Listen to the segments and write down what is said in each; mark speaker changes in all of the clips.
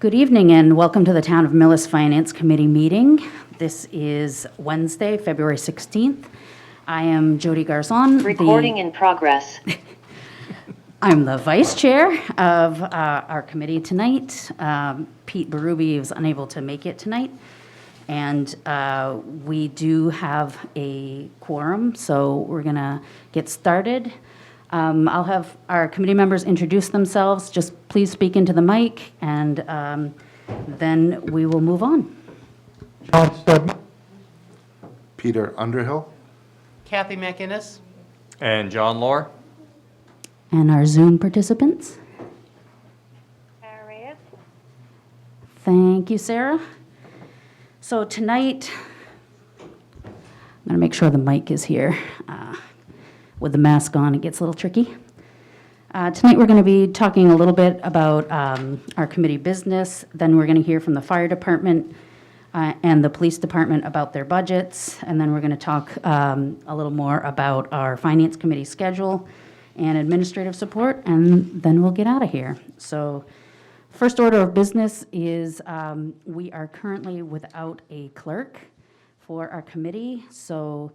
Speaker 1: Good evening and welcome to the Town of Millis Finance Committee meeting. This is Wednesday, February 16th. I am Jody Garzon.
Speaker 2: Recording in progress.
Speaker 1: I'm the vice chair of our committee tonight. Pete Berube is unable to make it tonight. And we do have a quorum, so we're going to get started. I'll have our committee members introduce themselves. Just please speak into the mic, and then we will move on.
Speaker 3: John Stedman.
Speaker 4: Peter Underhill.
Speaker 5: Kathy McInnes.
Speaker 6: And John Lohr.
Speaker 1: And our Zoom participants.
Speaker 2: Sarah Reyes.
Speaker 1: Thank you, Sarah. So tonight, I'm going to make sure the mic is here. With the mask on, it gets a little tricky. Tonight, we're going to be talking a little bit about our committee business. Then we're going to hear from the fire department and the police department about their budgets. And then we're going to talk a little more about our finance committee schedule and administrative support. And then we'll get out of here. So first order of business is we are currently without a clerk for our committee. So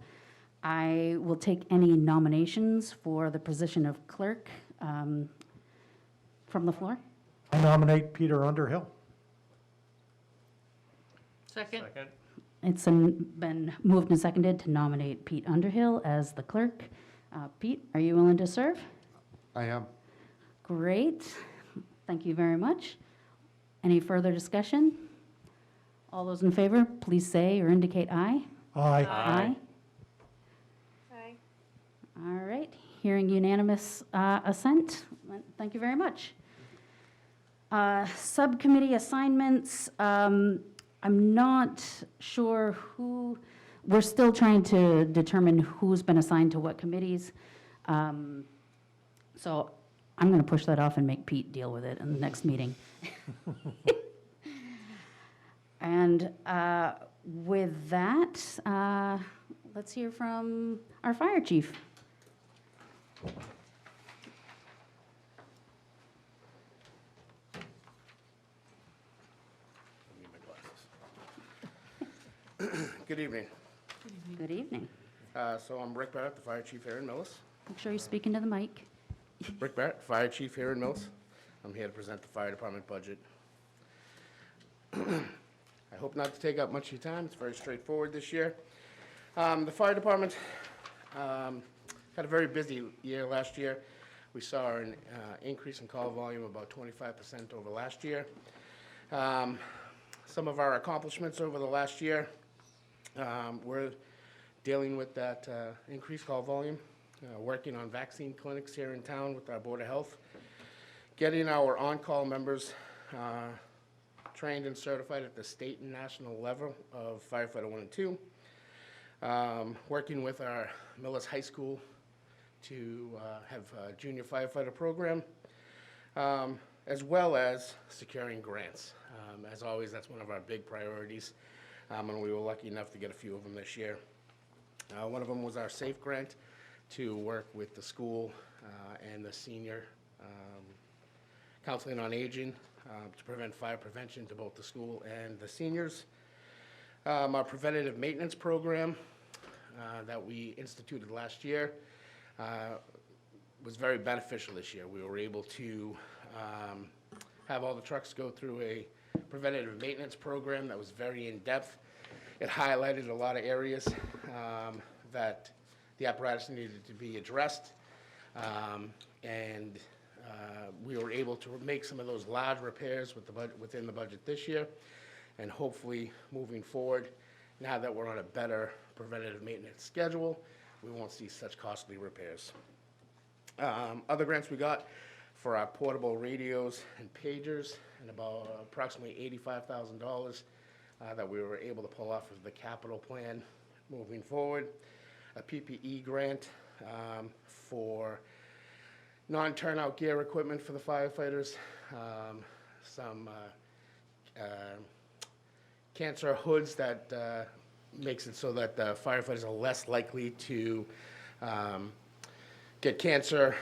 Speaker 1: I will take any nominations for the position of clerk from the floor.
Speaker 3: I nominate Peter Underhill.
Speaker 5: Second.
Speaker 1: It's been moved and seconded to nominate Pete Underhill as the clerk. Pete, are you willing to serve?
Speaker 4: I am.
Speaker 1: Great. Thank you very much. Any further discussion? All those in favor, please say or indicate aye.
Speaker 3: Aye.
Speaker 1: Aye.
Speaker 2: Aye.
Speaker 1: All right, hearing unanimous assent. Thank you very much. Subcommittee assignments, I'm not sure who, we're still trying to determine who's been assigned to what committees. So I'm going to push that off and make Pete deal with it in the next meeting. And with that, let's hear from our fire chief.
Speaker 7: Good evening.
Speaker 1: Good evening.
Speaker 7: So I'm Rick Barrett, the Fire Chief here in Millis.
Speaker 1: Make sure you speak into the mic.
Speaker 7: Rick Barrett, Fire Chief here in Millis. I'm here to present the Fire Department budget. I hope not to take up much of your time. It's very straightforward this year. The Fire Department had a very busy year last year. We saw an increase in call volume about 25% over last year. Some of our accomplishments over the last year, we're dealing with that increased call volume, working on vaccine clinics here in town with our Board of Health, getting our on-call members trained and certified at the state and national level of Firefighter 1 and 2, working with our Millis High School to have a junior firefighter program, as well as securing grants. As always, that's one of our big priorities, and we were lucky enough to get a few of them this year. One of them was our SAFE grant to work with the school and the senior counseling on aging to prevent fire prevention to both the school and the seniors. Our preventative maintenance program that we instituted last year was very beneficial this year. We were able to have all the trucks go through a preventative maintenance program that was very in-depth. It highlighted a lot of areas that the apparatus needed to be addressed, and we were able to make some of those large repairs within the budget this year, and hopefully moving forward, now that we're on a better preventative maintenance schedule, we won't see such costly repairs. Other grants we got for our portable radios and pagers, and about approximately $85,000 that we were able to pull off of the capital plan moving forward. A PPE grant for non-turnout gear equipment for the firefighters, some cancer hoods that makes it so that the firefighters are less likely to get cancer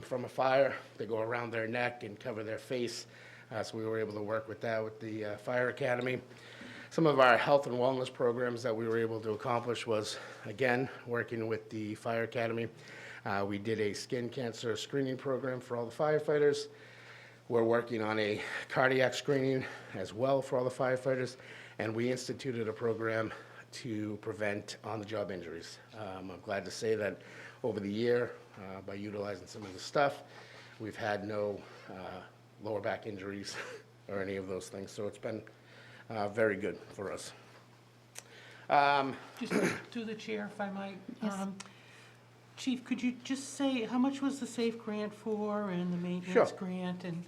Speaker 7: from a fire. They go around their neck and cover their face So we were able to work with that with the Fire Academy. Some of our health and wellness programs that we were able to accomplish was, again, working with the Fire Academy. We did a skin cancer screening program for all the firefighters. We're working on a cardiac screening as well for all the firefighters, and we instituted a program to prevent on-the-job injuries. I'm glad to say that over the year, by utilizing some of the stuff, we've had no lower back injuries or any of those things, so it's been very good for us.
Speaker 5: Just to the chair, if I might.
Speaker 1: Yes.
Speaker 5: Chief, could you just say, how much was the SAFE grant for and the maintenance
Speaker 7: Sure.
Speaker 5: grant? And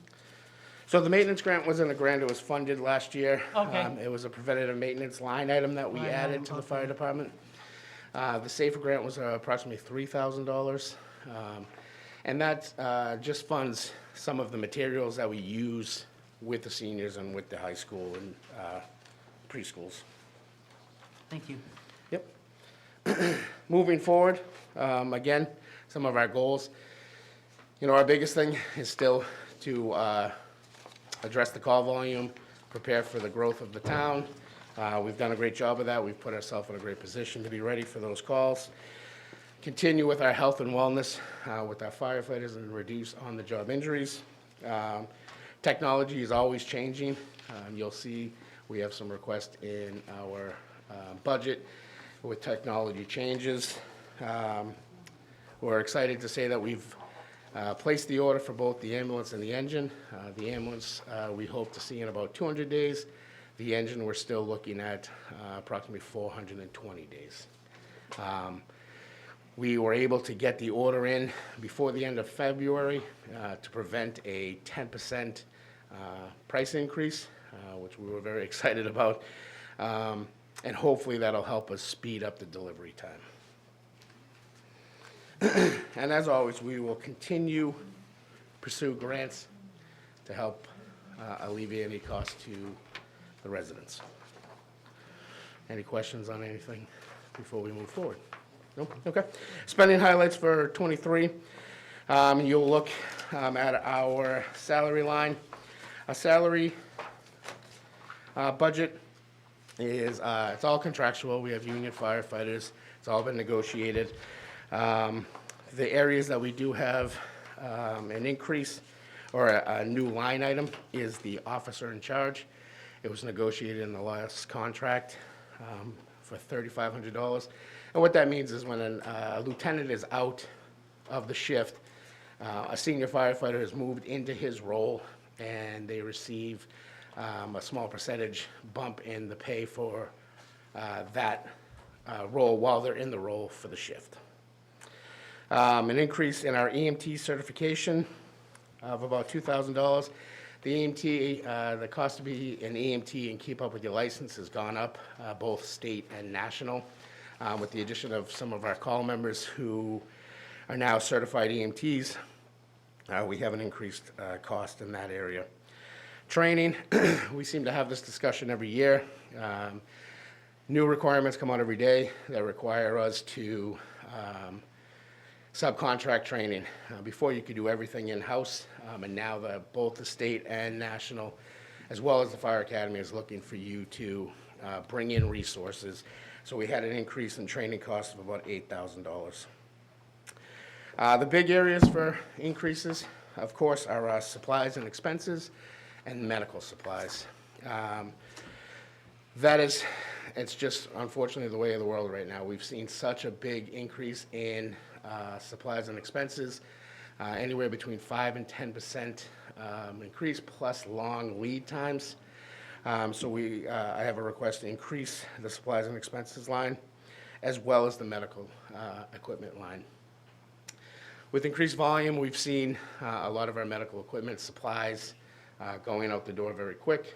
Speaker 7: So the maintenance grant wasn't a grant, it was funded last year.
Speaker 5: Okay.
Speaker 7: It was a preventative maintenance line item that we
Speaker 5: Line
Speaker 7: added
Speaker 5: item,
Speaker 7: to the
Speaker 5: okay.
Speaker 7: fire department. The SAFE grant was approximately $3,000. And that just funds some of the materials that we use with the seniors and with the high school and preschools.
Speaker 5: thank you.
Speaker 7: Yep. Moving forward, again, some of our goals. You know, our biggest thing is still to address the call volume, prepare for the growth of the town. We've done a great job of that. We've put ourselves in a great position to be ready for those calls. Continue with our health and wellness with our firefighters and reduce on-the-job injuries. Technology is always changing. You'll see we have some requests in our budget with technology changes. We're excited to say that we've placed the order for both the ambulance and the engine. The ambulance, we hope to see in about 200 days. The engine, we're still looking at approximately 420 days. We were able to get the order in before the end of February to prevent a 10% price increase, which we were very excited about. And hopefully that'll help us speed up the delivery time. And as always, we will continue pursue grants to help alleviate any cost to the residents. Any questions on anything before we move forward? No? Okay. Spending highlights for '23. You'll look at our salary line. Our salary budget is, it's all contractual. We have union firefighters. It's all been negotiated. The areas that we do have an increase or a new line item is the officer in charge. It was negotiated in the last contract for $3,500. And what that means is when a lieutenant is out of the shift, a senior firefighter has moved into his role and they receive a small percentage bump in the pay for that role while they're in the role for the shift. An increase in our EMT certification of about $2,000. The EMT, the cost to be an EMT and keep up with your license has gone up, both state and national, with the addition of some of our call members who are now certified EMTs. We have an increased cost in that area. Training, we seem to have this discussion every year. New requirements come out every day that require us to subcontract training. Before you could do everything in-house, and now both the state and national, as well as the Fire Academy, is looking for you to bring in resources. So we had an increase in training costs of about $8,000. The big areas for increases, of course, are supplies and expenses and medical supplies. It's just unfortunately the way of the world right now. We've seen such a big increase in supplies and expenses, anywhere between 5 and 10% increase, plus long lead times. So I have a request to increase the supplies and expenses line, as well as the medical equipment line. With increased volume, we've seen a lot of our medical equipment supplies going out the door very quick.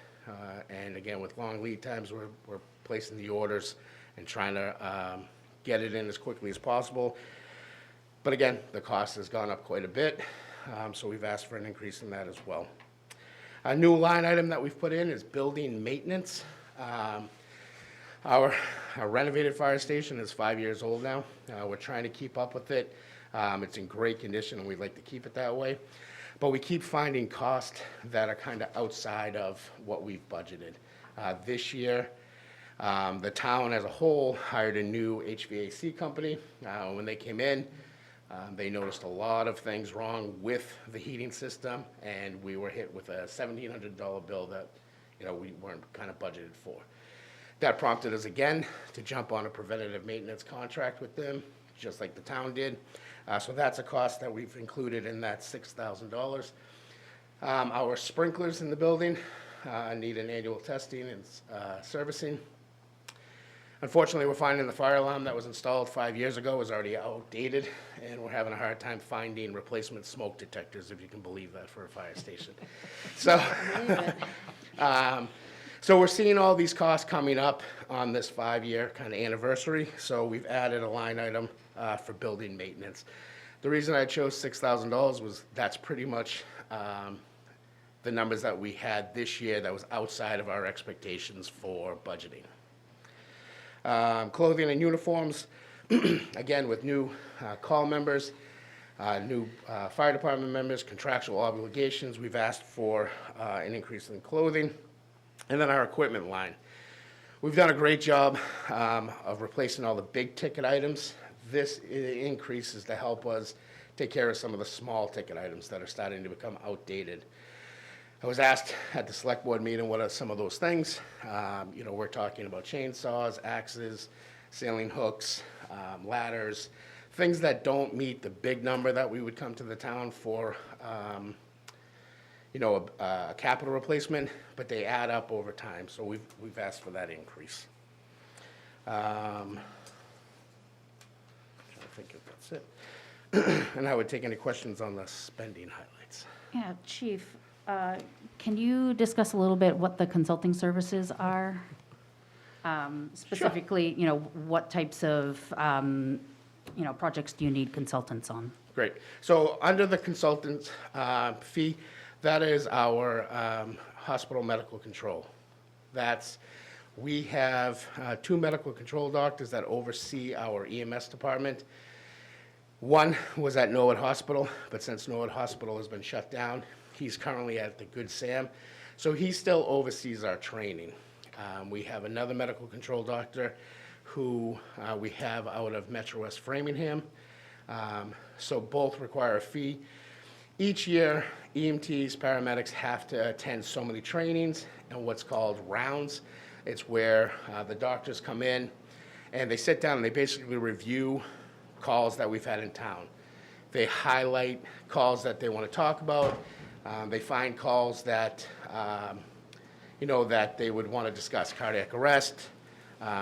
Speaker 7: And again, with long lead times, we're placing the orders and trying to get it in as quickly as possible. But again, the cost has gone up quite a bit, so we've asked for an increase in that as well. A new line item that we've put in is building maintenance. Our renovated fire station is 5 years old now. We're trying to keep up with it. It's in great condition, and we'd like to keep it that way. But we keep finding costs that are kind of outside of what we've budgeted. This year, the town as a whole hired a new HVAC company. When they came in, they noticed a lot of things wrong with the heating system, and we were hit with a $1,700 bill that, we weren't kind of budgeted for. That prompted us again to jump on a preventative maintenance contract with them, just like the town did. So that's a cost that we've included in that $6,000. Our sprinklers in the building need an annual testing and servicing. Unfortunately, we're finding the fire alarm that was installed 5 years ago is already outdated, and we're having a hard time finding replacement smoke detectors, if you can believe that, for a fire station. So we're seeing all these costs coming up on this 5-year kind of anniversary, so we've added a line item for building maintenance. The reason I chose $6,000 was that's pretty much the numbers that we had this year that was outside of our expectations for budgeting. Clothing and uniforms, again, with new call members, new fire department members, contractual obligations, we've asked for an increase in clothing. And then our equipment line. We've done a great job of replacing all the big ticket items. This increase is to help us take care of some of the small ticket items that are starting to become outdated. I was asked at the select board meeting, what are some of those things? We're talking about chainsaws, axes, ceiling hooks, ladders, things that don't meet the big number that we would come to the town for, a capital replacement, but they add up over time, so we've asked for that increase. Trying to think if that's it. And I would take any questions on the spending highlights.
Speaker 1: Yeah, Chief, can you discuss a little bit what the consulting services are? Specifically, what types of, projects do you need consultants on?
Speaker 7: Great. So under the consultant's fee, that is our hospital medical control. We have 2 medical control doctors that oversee our EMS department. One was at Norwood Hospital, but since Norwood Hospital has been shut down, he's currently at the Good Sam. So he still oversees our training. We have another medical control doctor who we have out of Metro West Framingham. So both require a fee. Each year, EMTs, paramedics have to attend so many trainings and what's called rounds. It's where the doctors come in and they sit down and they basically review calls that we've had in town. They highlight calls that they want to talk about. They find calls that, that they would want to discuss, cardiac arrest,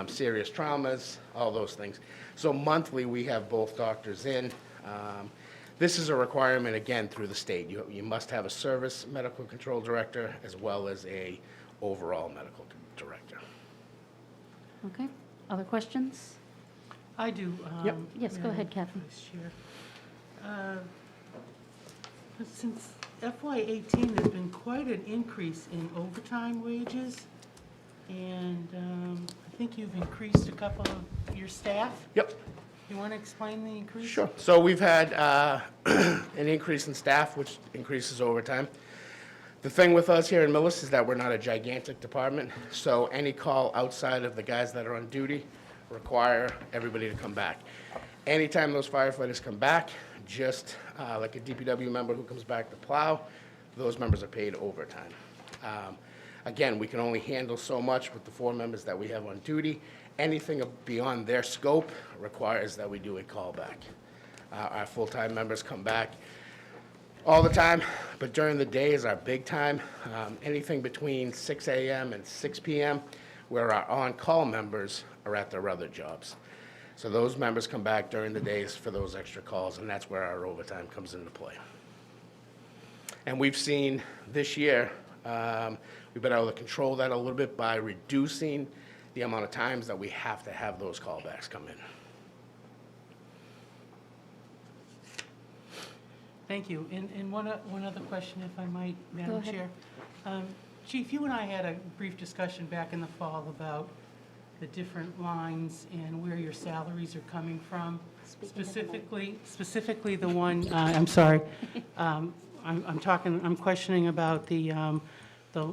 Speaker 7: serious traumas, all those things. So monthly, we have both doctors in. This is a requirement, again, through the state. You must have a service medical control director as well as a overall medical director.
Speaker 1: Okay, other questions?
Speaker 5: I do.
Speaker 7: Yep.
Speaker 1: Yes, go ahead, Kathy.
Speaker 5: Vice Chair. Since FY18, there's been quite an increase in overtime wages, and I think you've increased a couple of your staff.
Speaker 7: Yep.
Speaker 5: You want to explain the increase?
Speaker 7: Sure. So we've had an increase in staff, which increases overtime. The thing with us here in Millis is that we're not a gigantic department, so any call outside of the guys that are on duty require everybody to come back. Anytime those firefighters come back, just like a DPW member who comes back to plow, those members are paid overtime. Again, we can only handle so much with the 4 members that we have on duty. Anything beyond their scope requires that we do a callback. Our full-time members come back all the time, but during the day is our big time. Anything between 6 a.m. and 6 p.m., where our on-call members are at their other jobs. So those members come back during the days for those extra calls, and that's where our overtime comes into play. And we've seen this year, we've been able to control that a little bit by reducing the amount of times that we have to have those callbacks come in.
Speaker 5: Thank you. And one other question, if I might,
Speaker 1: Go
Speaker 5: Madam
Speaker 1: ahead.
Speaker 5: Chair. Chief, you and I had a brief discussion back in the fall about the different lines and where your salaries are coming from. Specifically the one, I'm sorry, I'm questioning about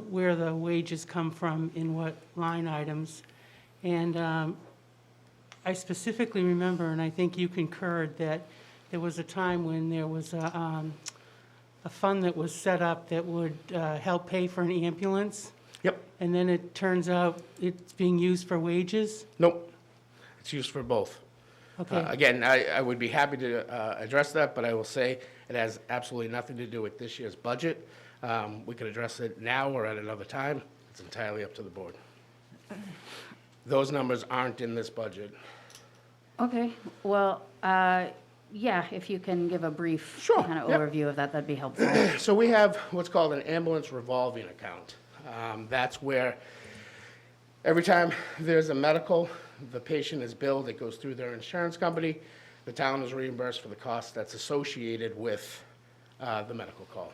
Speaker 5: where the wages come from in what line items. And I specifically remember, and I think you concurred, that there was a time when there was a fund that was set up that would help pay for an ambulance,
Speaker 7: Yep.
Speaker 5: and then it turns out it's being used for wages?
Speaker 7: Nope. It's used for both.
Speaker 5: Okay.
Speaker 7: Again, I would be happy to address that, but I will say it has absolutely nothing to do with this year's budget. We could address it now or at another time. It's entirely up to the board. Those numbers aren't in this budget.
Speaker 1: Okay, well, yeah, if you can give a brief
Speaker 7: Sure,
Speaker 1: kind of
Speaker 7: yep.
Speaker 1: overview of that, that'd be helpful.
Speaker 7: So we have what's called an ambulance revolving account. That's where every time there's a medical, the patient is billed, it goes through their insurance company. The town is reimbursed for the cost that's associated with the medical call.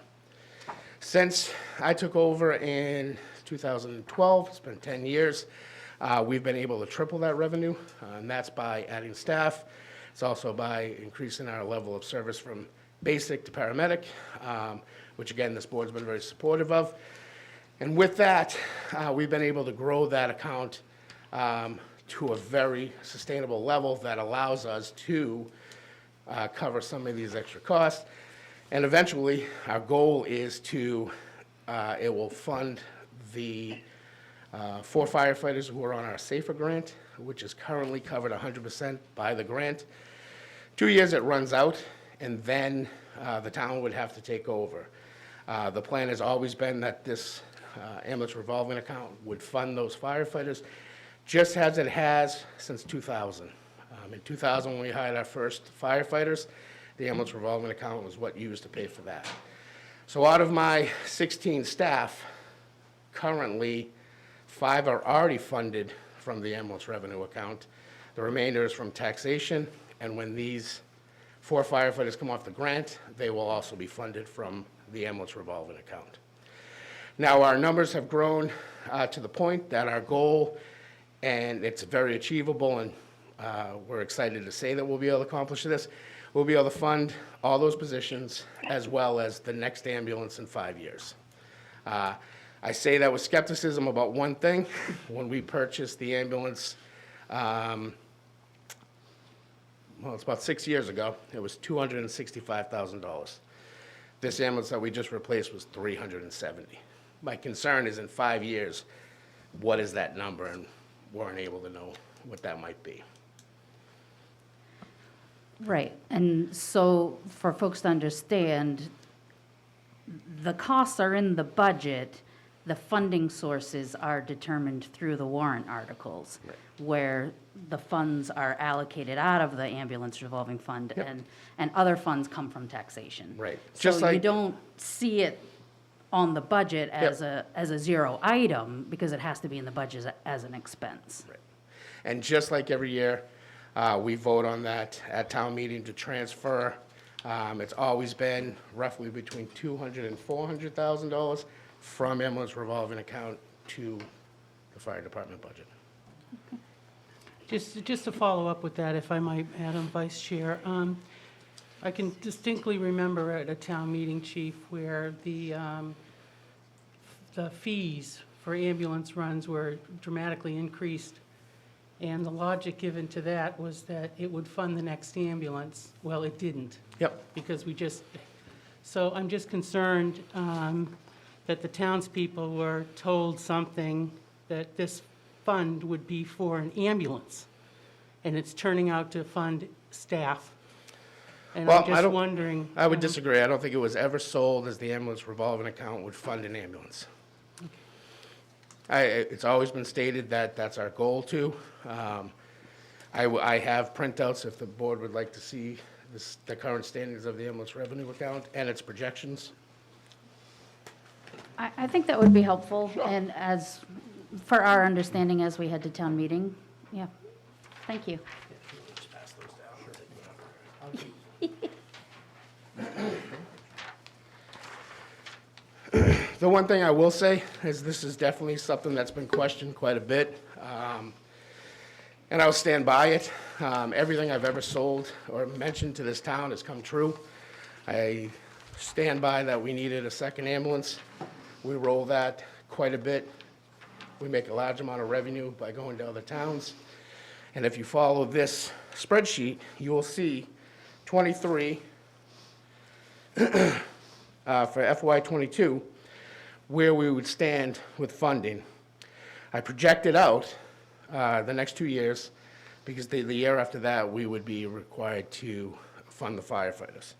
Speaker 7: Since I took over in 2012, it's been 10 years, we've been able to triple that revenue, and that's by adding staff. It's also by increasing our level of service from basic to paramedic, which again, this board's been very supportive of. And with that, we've been able to grow that account to a very sustainable level that allows us to cover some of these extra costs. And eventually, our goal is to, it will fund the 4 firefighters who are on our SAFER grant, which is currently covered 100% by the grant. 2 years it runs out, and then the town would have to take over. The plan has always been that this ambulance revolving account would fund those firefighters, just as it has since 2000. In 2000, when we hired our first firefighters, the ambulance revolving account was what used to pay for that. So out of my 16 staff, currently 5 are already funded from the ambulance revenue account. The remainder is from taxation, and when these 4 firefighters come off the grant, they will also be funded from the ambulance revolving account. Now, our numbers have grown to the point that our goal, and it's very achievable, and we're excited to say that we'll be able to accomplish this, we'll be able to fund all those positions as well as the next ambulance in 5 years. I say that with skepticism about one thing. When we purchased the ambulance, well, it's about 6 years ago, it was $265,000. This ambulance that we just replaced was $370,000. My concern is in 5 years, what is that number? And weren't able to know what that might be.
Speaker 1: Right, and so for folks to understand, the costs are in the budget, the funding sources are determined through the warrant articles,
Speaker 7: Right.
Speaker 1: where the funds are allocated out of the ambulance revolving fund,
Speaker 7: Yep.
Speaker 1: and other funds come from taxation.
Speaker 7: Right.
Speaker 1: So
Speaker 7: Just
Speaker 1: you
Speaker 7: like-
Speaker 1: don't see it on the budget as a zero item, because it has to be in the budget as an expense.
Speaker 7: Right. And just like every year, we vote on that at town meeting to transfer. It's always been roughly between $200,000 and $400,000 from ambulance revolving account to the fire department budget.
Speaker 5: Just to follow up with that, if I might, Madam Vice Chair, I can distinctly remember at a town meeting, Chief, where the fees for ambulance runs were dramatically increased, and the logic given to that was that it would fund the next ambulance. Well, it didn't.
Speaker 7: Yep.
Speaker 5: Because so I'm just concerned that the townspeople were told something, that this fund would be for an ambulance, and it's turning out to fund staff. And
Speaker 7: Well,
Speaker 5: I'm
Speaker 7: I
Speaker 5: just
Speaker 7: don't-
Speaker 5: wondering.
Speaker 7: I would disagree. I don't think it was ever sold as the ambulance revolving account would fund an ambulance. It's always been stated that that's our goal too. I have printouts if the board would like to see the current standings of the ambulance revenue account and its projections.
Speaker 1: I think that would be helpful, and as, for our understanding as we head to town meeting, yeah, thank you.
Speaker 7: The one thing I will say is this is definitely something that's been questioned quite a bit. And I'll stand by it. Everything I've ever sold or mentioned to this town has come true. I stand by that we needed a second ambulance. We roll that quite a bit. We make a large amount of revenue by going to other towns. And if you follow this spreadsheet, you will see 23 for FY '22, where we would stand with funding. I projected out the next 2 years, because the year after that, we would be required to fund the firefighters.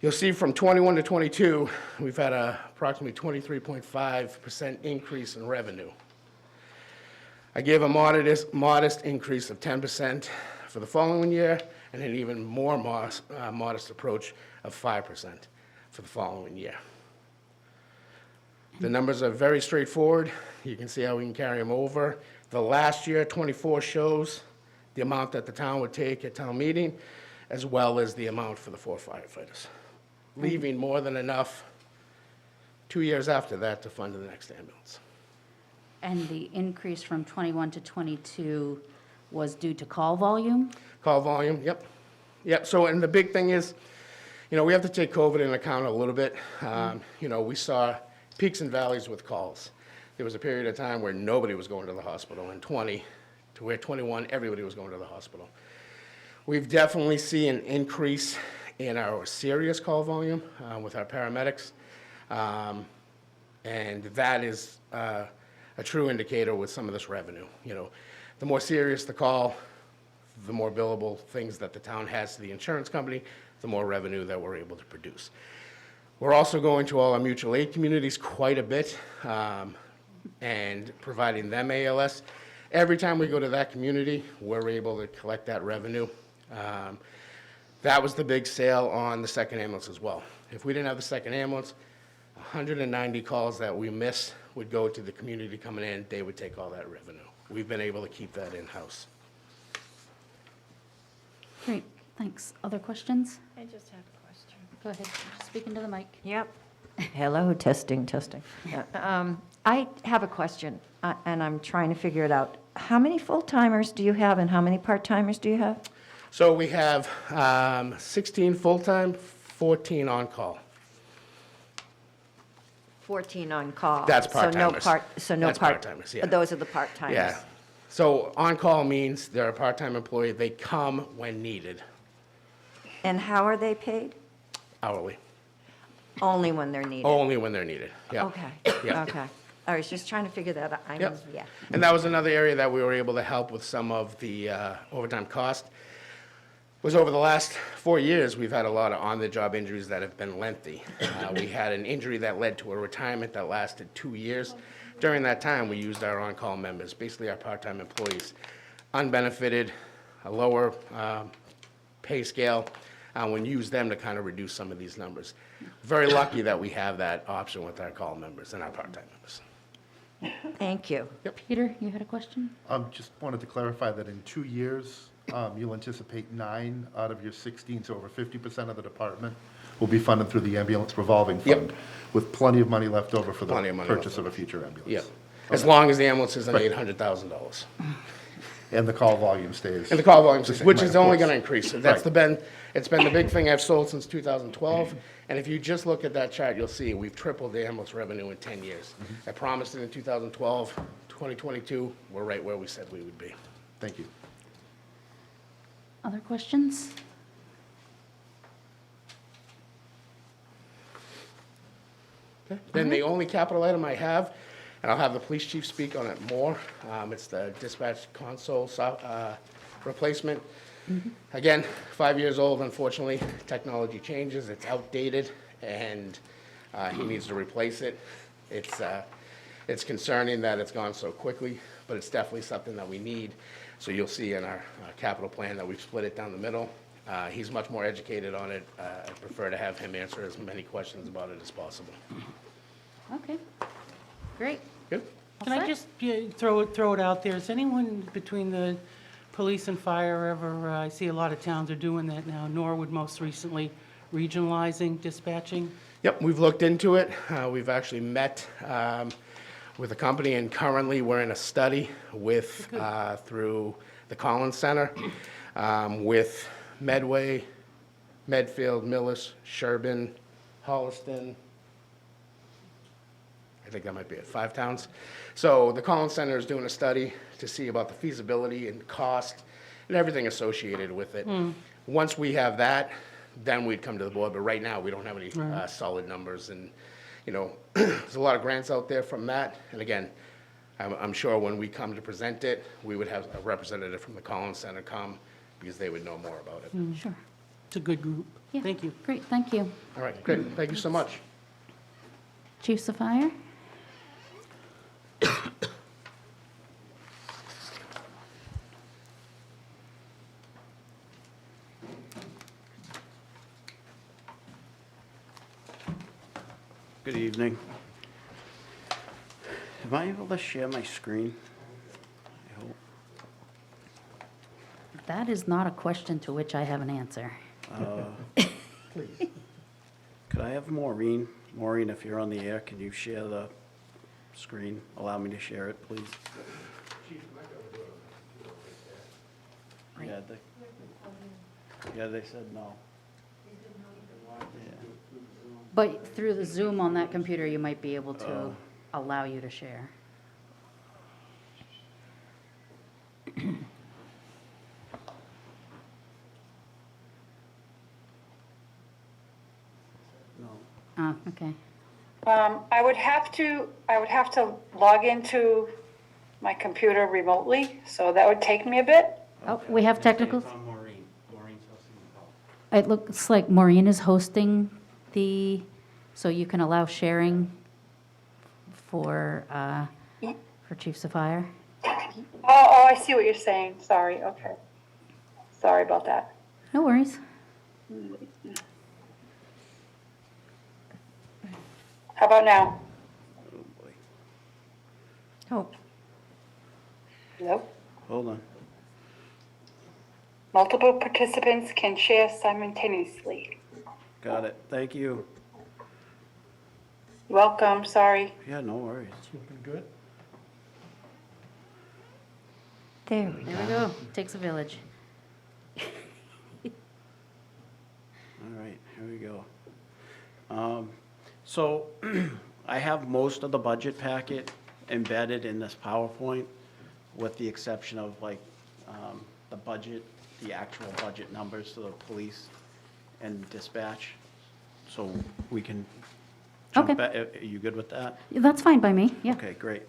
Speaker 7: You'll see from '21 to '22, we've had a approximately 23.5% increase in revenue. I gave a modest increase of 10% for the following year, and an even more modest approach of 5% for the following year. The numbers are very straightforward. You can see how we can carry them over. The last year, '24, shows the amount that the town would take at town meeting, as well as the amount for the 4 firefighters, leaving more than enough 2 years after that to fund the next ambulance.
Speaker 1: And the increase from 21 to 22 was due to call volume?
Speaker 7: Call volume, yep. Yep, so, and the big thing is, we have to take COVID into account a little bit. We saw peaks and valleys with calls. There was a period of time where nobody was going to the hospital. In 20 to where 21, everybody was going to the hospital. We've definitely seen an increase in our serious call volume with our paramedics. And that is a true indicator with some of this revenue. The more serious the call, the more billable things that the town has to the insurance company, the more revenue that we're able to produce. We're also going to all our mutual aid communities quite a bit and providing them ALS. Every time we go to that community, we're able to collect that revenue. That was the big sale on the second ambulance as well. If we didn't have the second ambulance, 190 calls that we missed would go to the community coming in. They would take all that revenue. We've been able to keep that in-house.
Speaker 1: Great, thanks. Other questions?
Speaker 8: I just have a question.
Speaker 1: Go ahead, speak into the mic.
Speaker 8: Yep. Hello, testing. I have a question, and I'm trying to figure it out. How many full-timers do you have, and how many part-timers do you have?
Speaker 7: So we have 16 full-time, 14 on-call.
Speaker 8: 14 on call.
Speaker 7: That's part-timers.
Speaker 8: So no
Speaker 7: That's part-timers, yeah.
Speaker 8: Those are the part-timers.
Speaker 7: Yeah. So on-call means they're a part-time employee. They come when needed,
Speaker 8: And how are they paid?
Speaker 7: hourly,
Speaker 8: Only when they're needed?
Speaker 7: only when they're needed. Yeah.
Speaker 8: Okay,
Speaker 7: Yeah.
Speaker 8: okay. I was just trying to figure that out.
Speaker 7: Yep.
Speaker 8: Yeah.
Speaker 7: And that was another area that we were able to help with some of the overtime cost. Was over the last 4 years, we've had a lot of on-the-job injuries that have been lengthy. We had an injury that led to a retirement that lasted 2 years. During that time, we used our on-call members, basically our part-time employees, unbenefited, a lower pay scale, and we used them to kind of reduce some of these numbers. Very lucky that we have that option with our call members and our part-time members.
Speaker 8: Thank you.
Speaker 1: Peter, you had a question?
Speaker 4: Just wanted to clarify that in 2 years, you'll anticipate 9 out of your 16, so over 50% of the department will be funded through the ambulance revolving
Speaker 7: Yep.
Speaker 4: fund, with plenty of money left over for the
Speaker 7: Plenty of money
Speaker 4: purchase
Speaker 7: left
Speaker 4: of a future ambulance.
Speaker 7: Yeah, as long as the ambulance isn't $800,000.
Speaker 4: And the call volume stays.
Speaker 7: And the call volume,
Speaker 4: the same,
Speaker 7: which
Speaker 4: right,
Speaker 7: is
Speaker 4: of
Speaker 7: only
Speaker 4: course.
Speaker 7: going to increase. So
Speaker 4: Right.
Speaker 7: it's been the big thing I've sold since 2012. And if you just look at that chart, you'll see we've tripled the ambulance revenue in 10 years. I promised it in 2012, 2022, we're right where we said we would be.
Speaker 4: Thank you.
Speaker 1: Other questions?
Speaker 7: Okay. Then the only capital item I have, and I'll have the police chief speak on it more, it's the dispatch console replacement. Again, 5 years old, unfortunately, technology changes, it's outdated, and he needs to replace it. It's concerning that it's gone so quickly, but it's definitely something that we need. So you'll see in our capital plan that we've split it down the middle. He's much more educated on it. I prefer to have him answer as many questions about it as possible.
Speaker 1: Okay, great.
Speaker 7: Good?
Speaker 5: Can I just throw it out there? Is anyone between the police and fire ever, I see a lot of towns are doing that now, Norwood most recently, regionalizing dispatching?
Speaker 7: Yep, we've looked into it. We've actually met with a company, and currently we're in a study with, through the the Collins Center with Medway, Medfield, Millis, Sherburne, Holliston. I think that might be it, 5 towns. So the Collins Center is doing a study to see about the feasibility and cost and everything associated with it. Once we have that, then we'd come to the board, but right now, we don't have any solid numbers. And, you know, there's a lot of grants out there from that. And again, I'm sure when we come to present it, we would have a representative from the Collins Center come, because they would know more about it.
Speaker 1: Sure.
Speaker 5: It's a good group.
Speaker 1: Yeah.
Speaker 5: Thank you.
Speaker 1: Great, thank you.
Speaker 7: All right, great, thank you so much.
Speaker 1: Chief Sapphire?
Speaker 9: Good evening. Am I able to share my screen? I hope.
Speaker 1: That is not a question to which I have an answer.
Speaker 9: Could I have Maureen? Maureen, if you're on the air, can you share the screen? Allow me to share it, please. Yeah, they said no. Yeah.
Speaker 1: But through the Zoom on that computer, you might be able to allow you to share.
Speaker 9: No.
Speaker 1: Okay.
Speaker 10: I would have to log into my computer remotely, so that would take me a bit.
Speaker 1: Oh, we have technicals?
Speaker 9: It's on Maureen. Maureen's hosting the call.
Speaker 1: It looks like Maureen is hosting so you can allow sharing for Chief Sapphire.
Speaker 10: Oh, I see what you're saying. Sorry, okay. Sorry about that.
Speaker 1: No worries.
Speaker 10: How about now?
Speaker 9: Oh, boy.
Speaker 8: Oh,
Speaker 10: Nope.
Speaker 9: Hold on.
Speaker 10: Multiple participants can share simultaneously.
Speaker 9: Got it. Thank you.
Speaker 10: Welcome, sorry.
Speaker 9: Yeah, no worries.
Speaker 3: Looking good.
Speaker 8: there we
Speaker 1: There we
Speaker 8: go.
Speaker 1: go. Takes a village.
Speaker 9: All right, here we go. So I have most of the budget packet embedded in this PowerPoint, with the exception of like the budget, the actual budget numbers to the police and dispatch. So we can jump
Speaker 1: Okay.
Speaker 9: back. Are you good with that?
Speaker 1: That's fine by me, yeah.
Speaker 9: Okay, great.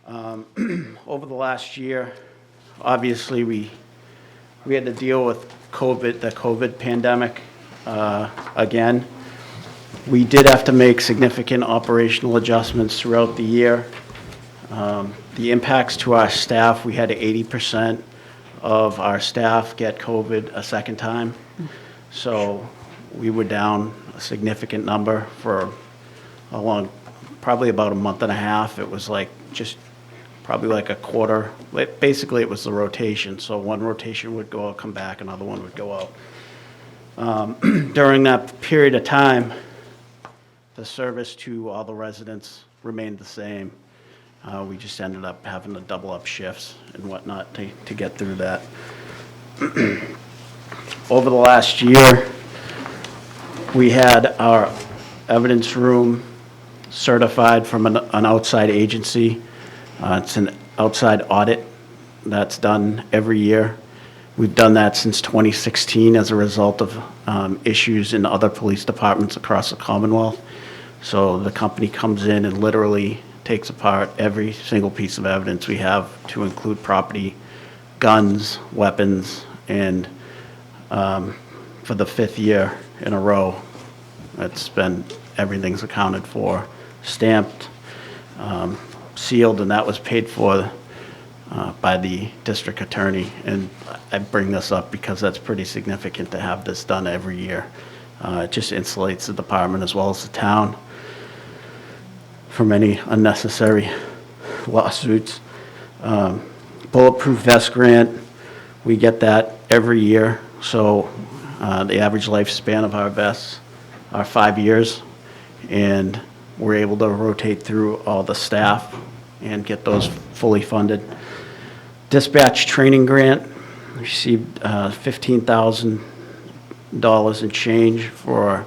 Speaker 9: Over the last year, obviously, we had to deal with the COVID pandemic again. We did have to make significant operational adjustments throughout the year. The impacts to our staff, we had 80% of our staff get COVID a second time. So we were down a significant number for probably about a month and a half. It was like probably like a quarter. Basically, it was the rotation. So one rotation would go out, come back, another one would go out. During that period of time, the service to all the residents remained the same. We just ended up having to double up shifts and whatnot to get through that. Over the last year, we had our evidence room certified from an outside agency. It's an outside audit that's done every year. We've done that since 2016 as a result of issues in other police departments across the Commonwealth. So the company comes in and literally takes apart every single piece of evidence we have, to include property, guns, weapons, and for the 5th year in a row, everything's accounted for, stamped, sealed, and that was paid for by the district attorney. And I bring this up because that's pretty significant to have this done every year. It just insulates the department as well as the town from any unnecessary lawsuits. Bulletproof vest grant, we get that every year. So the average lifespan of our vests are 5 years, and we're able to rotate through all the staff and get those fully funded. Dispatch training grant, received $15,000 in change for,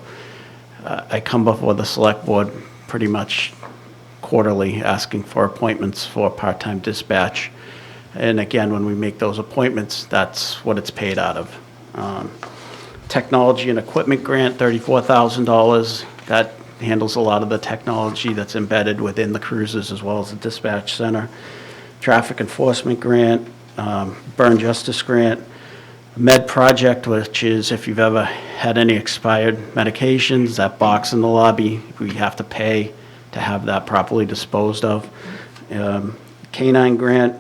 Speaker 9: I come before the select board pretty much quarterly, asking for appointments for part-time dispatch. And again, when we make those appointments, that's what it's paid out of. Technology and equipment grant, $34,000. That handles a lot of the technology that's embedded within the cruisers as well as the dispatch center. Traffic enforcement grant, burn justice grant, med project, which is if you've ever had any expired medications, that box in the lobby, we have to pay to have that properly disposed of. Canine grant,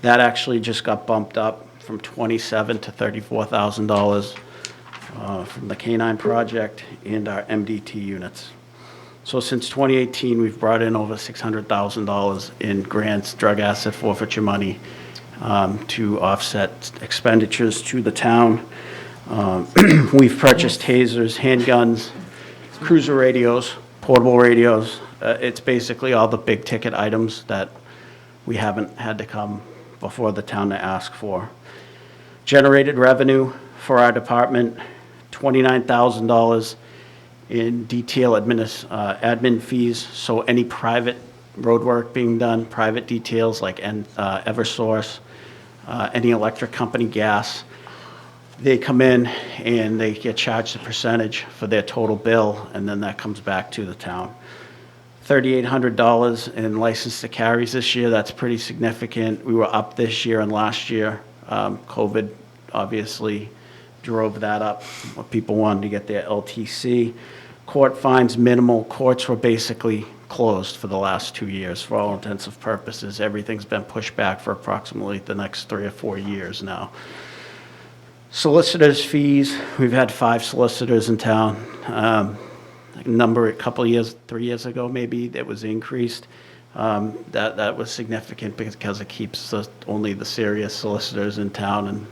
Speaker 9: that actually just got bumped up from $27,000 to $34,000 from the canine project and our MDT units. So since 2018, we've brought in over $600,000 in grants, drug asset forfeiture money, to offset expenditures to the town. We've purchased tasers, handguns, cruiser radios, portable radios. It's basically all the big ticket items that we haven't had to come before the town to ask for. Generated revenue for our department, $29,000 in detail admin fees. So any private road work being done, private details like Eversource, any electric company gas, they come in and they get charged a percentage for their total bill, and then that comes back to the town. $3,800 in license to carries this year. That's pretty significant. We were up this year and last year. COVID obviously drove that up. People wanted to get their LTC. Court fines minimal. Courts were basically closed for the last 2 years for all intensive purposes. Everything's been pushed back for approximately the next 3 or 4 years now. Solicitors fees, we've had 5 solicitors in town. A couple of years, 3 years ago maybe, that was increased. That was significant because it keeps only the serious solicitors in town, and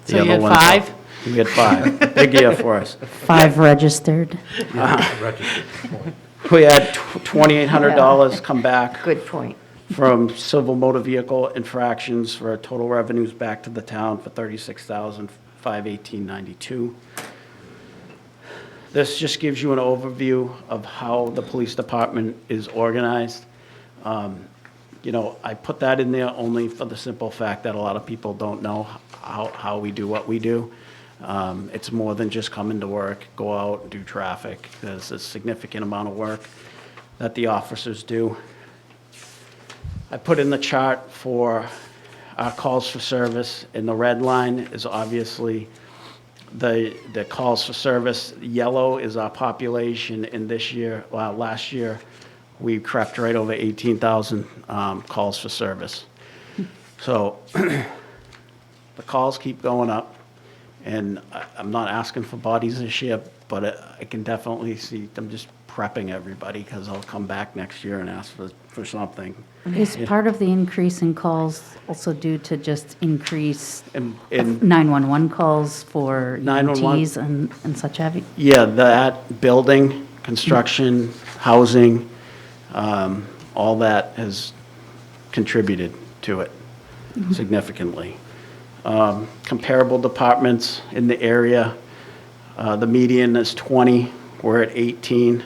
Speaker 9: the
Speaker 5: So you
Speaker 9: other
Speaker 5: had
Speaker 9: ones.
Speaker 5: 5?
Speaker 9: We had 5. Big year for us.
Speaker 1: 5 registered.
Speaker 9: We had $2,800 come back
Speaker 8: Good point.
Speaker 9: from civil motor vehicle infractions for total revenues back to the town for $36,518.92. This just gives you an overview of how the police department is organized. You know, I put that in there only for the simple fact that a lot of people don't know how we do what we do. It's more than just coming to work, go out and do traffic. There's a significant amount of work that the officers do. I put in the chart for our calls for service, and the red line is obviously the calls for service. Yellow is our population, and last year, we crept right over 18,000 calls for service. So the calls keep going up, and I'm not asking for bodies this year, but I can definitely see them just prepping everybody, because I'll come back next year and ask for something.
Speaker 1: Is part of the increase in calls also due to just increase
Speaker 9: And
Speaker 1: 911 calls for
Speaker 9: 911.
Speaker 1: EMTs and such have you?
Speaker 9: yeah, that building, construction, housing, all that has contributed to it significantly. Comparable departments in the area, the median is 20, we're at 18.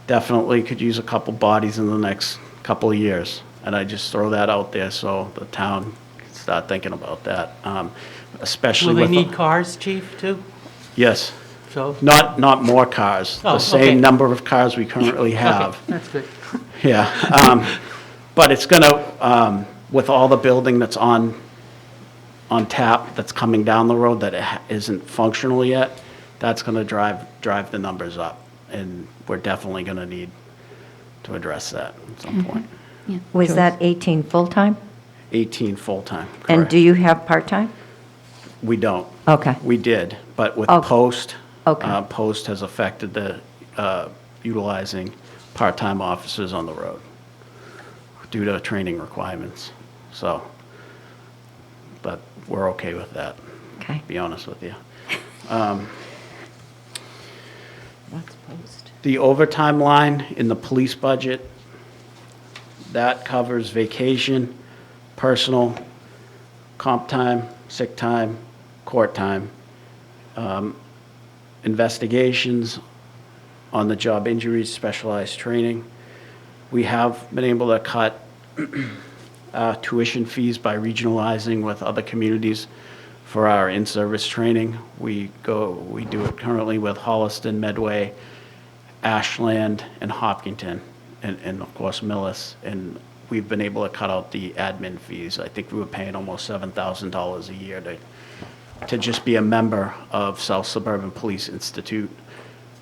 Speaker 9: Definitely could use a couple bodies in the next couple of years. And I just throw that out there so the town can start thinking about that, especially
Speaker 5: Will
Speaker 9: with.
Speaker 5: they need cars, chief, too?
Speaker 9: Yes,
Speaker 5: So,
Speaker 9: not more cars,
Speaker 5: Oh,
Speaker 9: the same
Speaker 5: okay.
Speaker 9: number of cars we currently have.
Speaker 5: okay, that's good.
Speaker 9: Yeah, but it's gonna, with all the building that's on tap, that's coming down the road that isn't functional yet, that's gonna drive the numbers up. And we're definitely gonna need to address that at some point.
Speaker 1: Yeah.
Speaker 8: Was that 18 full-time?
Speaker 9: 18 full-time,
Speaker 8: And
Speaker 9: correct.
Speaker 8: do you have part-time?
Speaker 9: We don't.
Speaker 8: Okay.
Speaker 9: We did, but with
Speaker 8: Oh,
Speaker 9: Post,
Speaker 8: okay.
Speaker 9: Post has affected the utilizing part-time officers on the road due to training requirements. So, but we're okay with that,
Speaker 8: Okay.
Speaker 9: to be honest with you.
Speaker 8: That's Post.
Speaker 9: The overtime line in the police budget, that covers vacation, personal, comp time, sick time, court time, investigations, on-the-job injuries, specialized training. We have been able to cut tuition fees by regionalizing with other communities for our in-service training. We do it currently with Holliston, Medway, Ashland, and Hopkinton, and of course Millis. And we've been able to cut out the admin fees. I think we were paying almost $7,000 a year to just be a member of South Suburban Police Institute,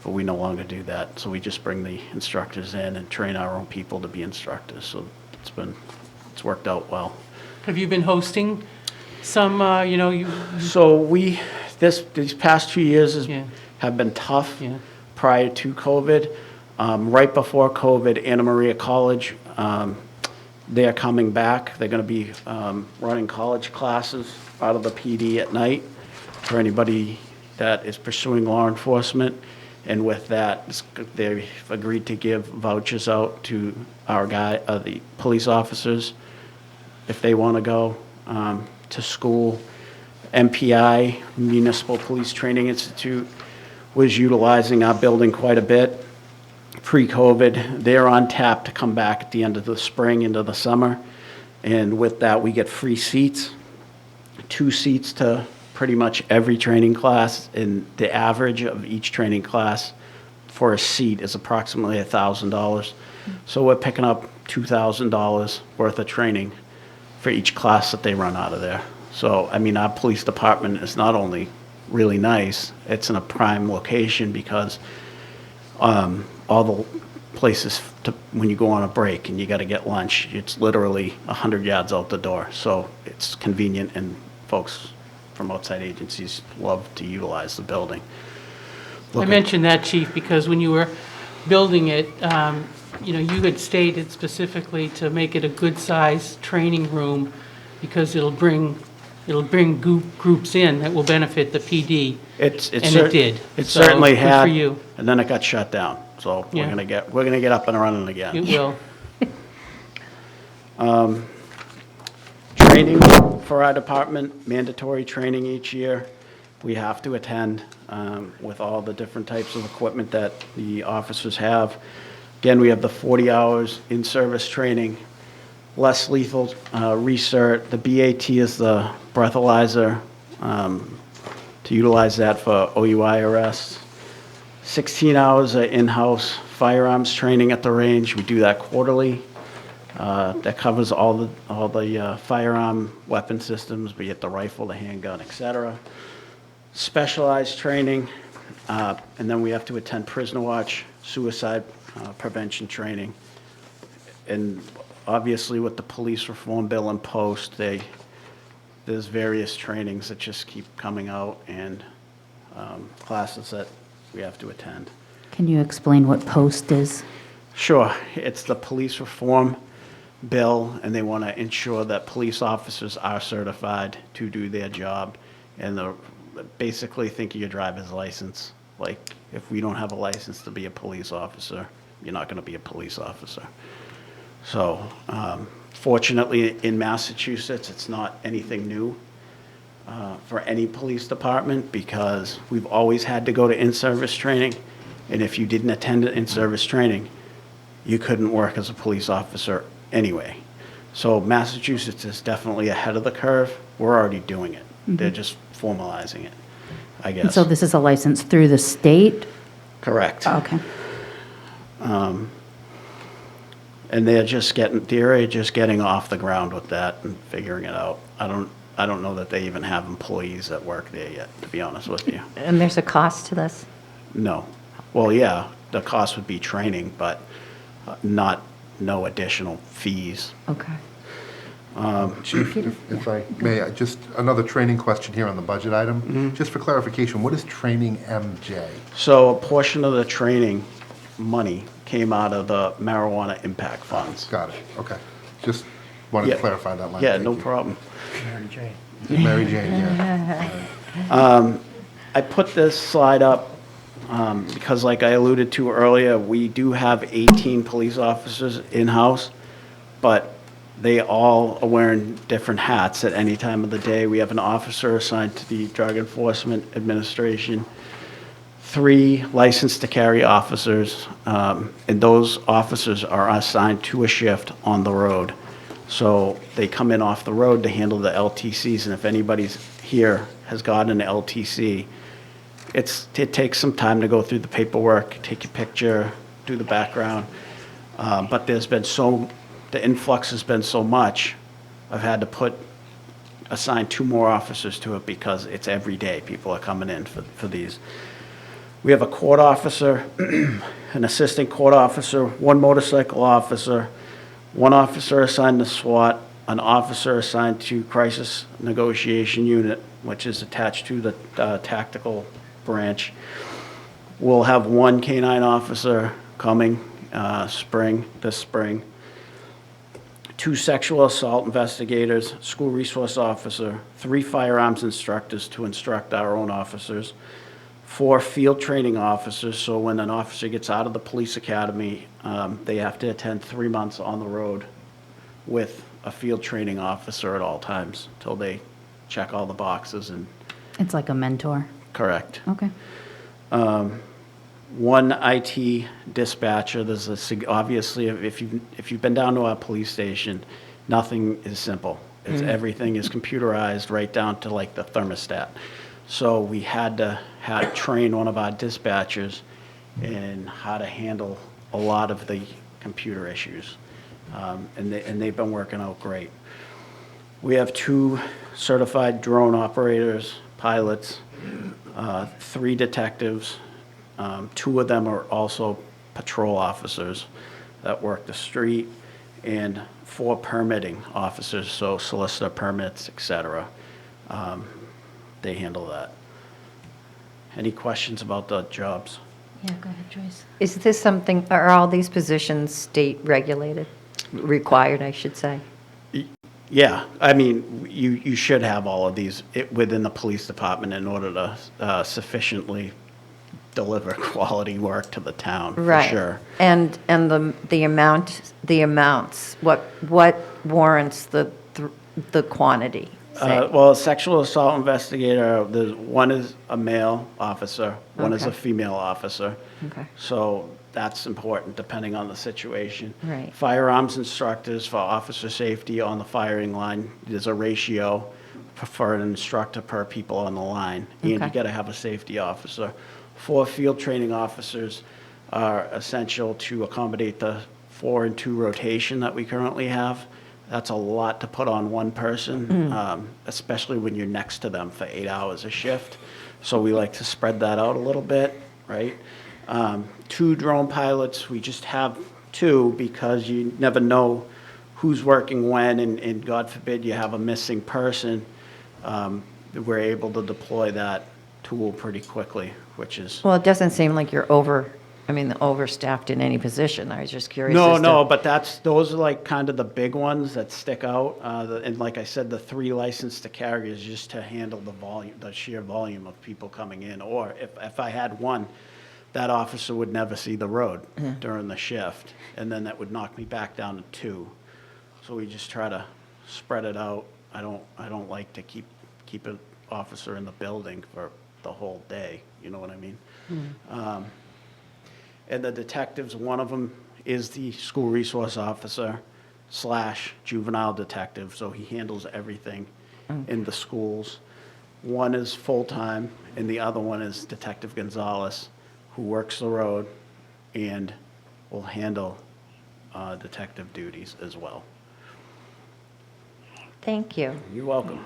Speaker 9: but we no longer do that. So we just bring the instructors in and train our own people to be instructors. So it's worked out well.
Speaker 5: Have you been hosting some,
Speaker 9: So these past 2 years
Speaker 5: Yeah.
Speaker 9: have been tough.
Speaker 5: Yeah.
Speaker 9: Prior to COVID. Right before COVID, Anna Maria College, they are coming back. They're going to be running college classes out of the PD at night for anybody that is pursuing law enforcement. And with that, they've agreed to give vouchers out to the police officers if they want to go to school. MPI, Municipal Police Training Institute, was utilizing our building quite a bit pre-COVID. They're on tap to come back at the end of the spring into the summer. And with that, we get free seats, 2 seats to pretty much every training class. And the average of each training class for a seat is approximately $1,000. So we're picking up $2,000 worth of training for each class that they run out of there. So, I mean, our police department is not only really nice, it's in a prime location because all the places when you go on a break and you got to get lunch, it's literally 100 yards out the door. So it's convenient, and folks from outside agencies love to utilize the building.
Speaker 5: I mentioned that, Chief, because when you were building it, you had stated specifically to make it a good-sized training room because it'll bring groups in that will benefit the PD. And it did.
Speaker 9: It
Speaker 5: So,
Speaker 9: certainly
Speaker 5: good
Speaker 9: had,
Speaker 5: for you.
Speaker 9: and then it got shut down. So
Speaker 5: Yeah.
Speaker 9: we're gonna get up and running again.
Speaker 5: It will.
Speaker 9: Training for our department, mandatory training each year. We have to attend with all the different types of equipment that the officers have. Again, we have the 40 hours in-service training, less lethal recert. The BAT is the breathalyzer, to utilize that for OUI arrests. 16 hours of in-house firearms training at the range. We do that quarterly. That covers all the firearm weapon systems, be it the rifle, the handgun, etc. Specialized training, and then we have to attend prisoner watch, suicide prevention training. And obviously with the police reform bill in post, there's various trainings that just keep coming out and classes that we have to attend.
Speaker 1: Can you explain what POST is?
Speaker 9: Sure, it's the police reform bill, and they want to ensure that police officers are certified to do their job. And basically think of your driver's license. Like, if we don't have a license to be a police officer, you're not going to be a police officer. So, fortunately, in Massachusetts, it's not anything new for any police department because we've always had to go to in-service training. And if you didn't attend in-service training, you couldn't work as a police officer anyway. So Massachusetts is definitely ahead of the curve. We're already doing it. They're just formalizing it, I guess.
Speaker 1: And so this is a license through the state?
Speaker 9: Correct.
Speaker 1: Okay.
Speaker 9: And they're just getting off the ground with that and figuring it out. I don't know that they even have employees that work there yet, to be honest with you.
Speaker 8: And there's a cost to this?
Speaker 9: No. Well, yeah, the cost would be training, but no additional fees.
Speaker 8: Okay.
Speaker 4: Chief, if I may, just another training question here on the budget item. Just for clarification, what is training MJ?
Speaker 9: So a portion of the training money came out of the marijuana impact funds.
Speaker 4: Got it, okay. Just wanted to
Speaker 9: Yeah.
Speaker 4: clarify that line.
Speaker 9: Yeah,
Speaker 4: Thank
Speaker 9: no
Speaker 4: you.
Speaker 9: problem.
Speaker 4: Mary Jane, yeah.
Speaker 9: I put this slide up because like I alluded to earlier, we do have 18 police officers in-house, but They all are wearing different hats at any time of the day. We have an officer assigned to the Drug Enforcement Administration, 3 licensed to carry officers, and those officers are assigned to a shift on the road. So they come in off the road to handle the LTCs, and if anybody's here has gotten an LTC, it takes some time to go through the paperwork, take your picture, do the background. But the influx has been so much, I've had to assign 2 more officers to it because it's every day people are coming in for these. We have a court officer, an assistant court officer, 1 motorcycle officer, 1 officer assigned to SWAT, an officer assigned to Crisis Negotiation Unit, which is attached to the tactical branch. We'll have 1 canine officer coming this spring. 2 sexual assault investigators, school resource officer, 3 firearms instructors to instruct our own officers, 4 field training officers, so when an officer gets out of the police academy, they have to attend 3 months on the road with a field training officer at all times till they check all the boxes and.
Speaker 1: It's like a mentor.
Speaker 9: Correct.
Speaker 1: Okay.
Speaker 9: 1 IT dispatcher. Obviously, if you've been down to our police station, nothing is simple. Everything is computerized right down to like the thermostat. So we had to train one of our dispatchers in how to handle a lot of the computer issues, and they've been working out great. We have 2 certified drone operators, pilots, 3 detectives. 2 of them are also patrol officers that work the street, and 4 permitting officers, so solicitor permits, etc. They handle that. Any questions about the jobs?
Speaker 1: Yeah, go ahead, Joyce.
Speaker 8: Is this something, are all these positions state regulated, required, I should say?
Speaker 9: Yeah, I mean, you should have all of these within the police department in order to sufficiently deliver quality work to the town, for
Speaker 8: Right.
Speaker 9: sure.
Speaker 8: And the amounts, what warrants the quantity? say?
Speaker 9: Well, a sexual assault investigator, one is a male officer, one is a
Speaker 8: Okay.
Speaker 9: female officer.
Speaker 8: Okay.
Speaker 9: So that's important depending on the situation.
Speaker 8: Right.
Speaker 9: Firearms instructors for officer safety on the firing line, there's a ratio for an instructor per people on the line. And you
Speaker 8: Okay.
Speaker 9: got to have a safety officer. 4 field training officers are essential to accommodate the 4 and 2 rotation that we currently have. That's a lot to put on one person, especially when you're next to them for 8 hours a shift. So we like to spread that out a little bit, right? 2 drone pilots, we just have 2 because you never know who's working when, and God forbid you have a missing person. We're able to deploy that tool pretty quickly, which is.
Speaker 8: Well, it doesn't seem like you're overstaffed in any position. I was just curious
Speaker 9: No,
Speaker 8: as to.
Speaker 9: no, but those are like kind of the big ones that stick out. And like I said, the 3 licensed to carry is just to handle the volume, the sheer volume of people coming in. Or if I had 1, that officer would never see the road during the shift. And then that would knock me back down to 2. So we just try to spread it out. I don't like to keep an officer in the building for the whole day. You know what I mean? And the detectives, one of them is the school resource officer / juvenile detective, so he handles everything in the schools. One is full-time, and the other one is Detective Gonzalez, who works the road and will handle detective duties as well.
Speaker 8: Thank you.
Speaker 9: You're welcome.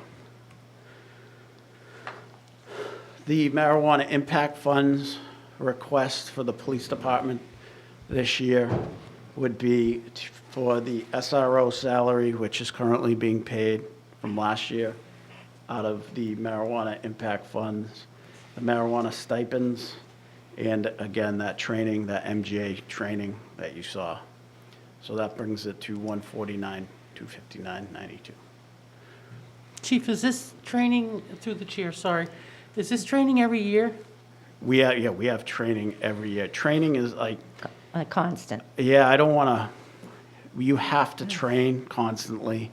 Speaker 9: The marijuana impact funds request for the police department this year would be for the SRO salary, which is currently being paid from last year out of the marijuana impact funds, the marijuana stipends, and again, that training, that MGA training that you saw. So that brings it to $149,259.92.
Speaker 5: Chief, is this training, through the chair, sorry, is this training every year?
Speaker 9: We have training every year. Training is like,
Speaker 8: A constant.
Speaker 9: yeah, I don't want to, you have to train constantly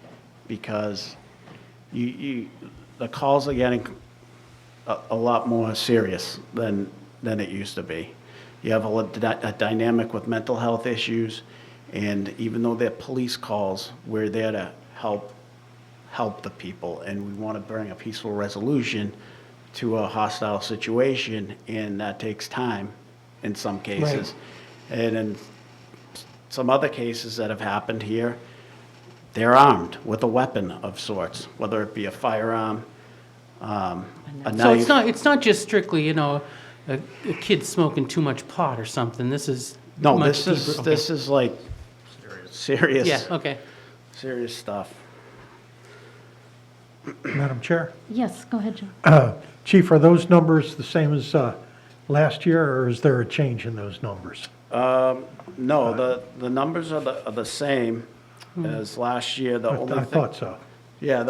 Speaker 9: because the calls are getting a lot more serious than it used to be. You have a dynamic with mental health issues, and even though they're police calls, we're there to help the people, and we want to bring a peaceful resolution to a hostile situation, and that takes time in some cases. And in some other cases that have happened here, they're armed with a weapon of sorts, whether it be a firearm, a
Speaker 5: So
Speaker 9: knife.
Speaker 5: it's not just strictly, a kid smoking too much pot or something. This is
Speaker 9: No,
Speaker 5: much
Speaker 9: this is,
Speaker 5: deeper. Okay.
Speaker 9: this is like serious,
Speaker 5: Yeah, okay.
Speaker 9: serious stuff.
Speaker 3: Madam Chair?
Speaker 1: Yes, go ahead, John.
Speaker 3: Chief, are those numbers the same as last year, or is there a change in those numbers?
Speaker 9: No, the numbers are the same as last year. The only
Speaker 3: I
Speaker 9: thing,
Speaker 3: thought so.
Speaker 9: yeah,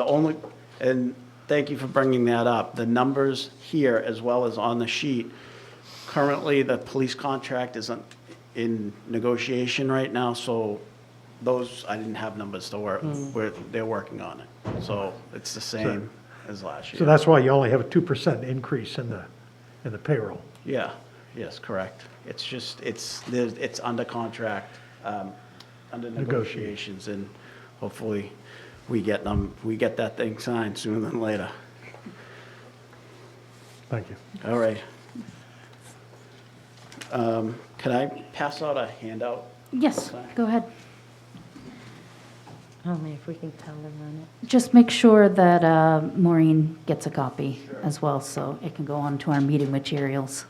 Speaker 9: and thank you for bringing that up. The numbers here, as well as on the sheet, currently, the police contract is in negotiation right now, so those, I didn't have numbers to work, they're working on it. So it's the same as last year.
Speaker 3: So that's why you only have a 2% increase in the payroll.
Speaker 9: Yeah, yes, correct. It's just, it's under contract, under negotiations, and hopefully we get that thing signed sooner than later.
Speaker 3: Thank you.
Speaker 9: All right. Can I pass out a handout?
Speaker 1: Yes, go ahead.
Speaker 8: Only if we can color run it.
Speaker 1: Just make sure that Maureen gets a copy as well, so it can go on to our meeting materials.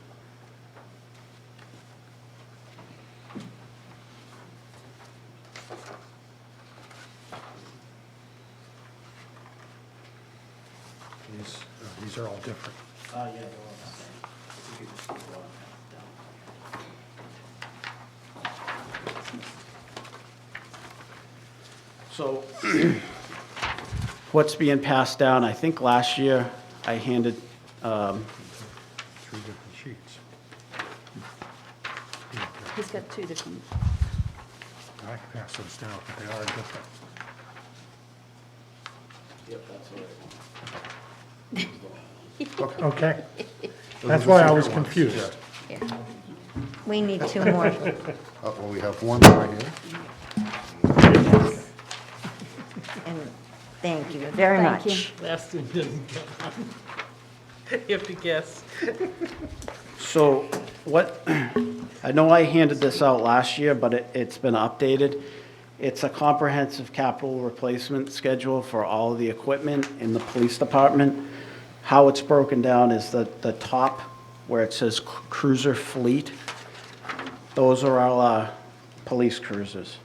Speaker 3: These are all different.
Speaker 9: Yeah, they're all the same. You could just go on down. So, what's being passed down, I think last year I handed,
Speaker 3: 3 different sheets.
Speaker 1: He's got 2 different.
Speaker 3: I can pass those down, but they are different.
Speaker 9: yep, that's all right.
Speaker 3: Okay.
Speaker 4: Those
Speaker 3: That's
Speaker 4: are the
Speaker 3: why I was
Speaker 4: secret ones,
Speaker 3: confused.
Speaker 8: Yeah. We need 2 more.
Speaker 4: yeah. Well, we have one right here.
Speaker 8: And thank you very
Speaker 1: Thank you.
Speaker 8: much.
Speaker 5: Last one doesn't get one. You have to guess.
Speaker 9: So what, I know I handed this out last year, but it's been updated. It's a comprehensive capital replacement schedule for all of the equipment in the police department. How it's broken down is the top where it says cruiser fleet. Those are all police cruisers.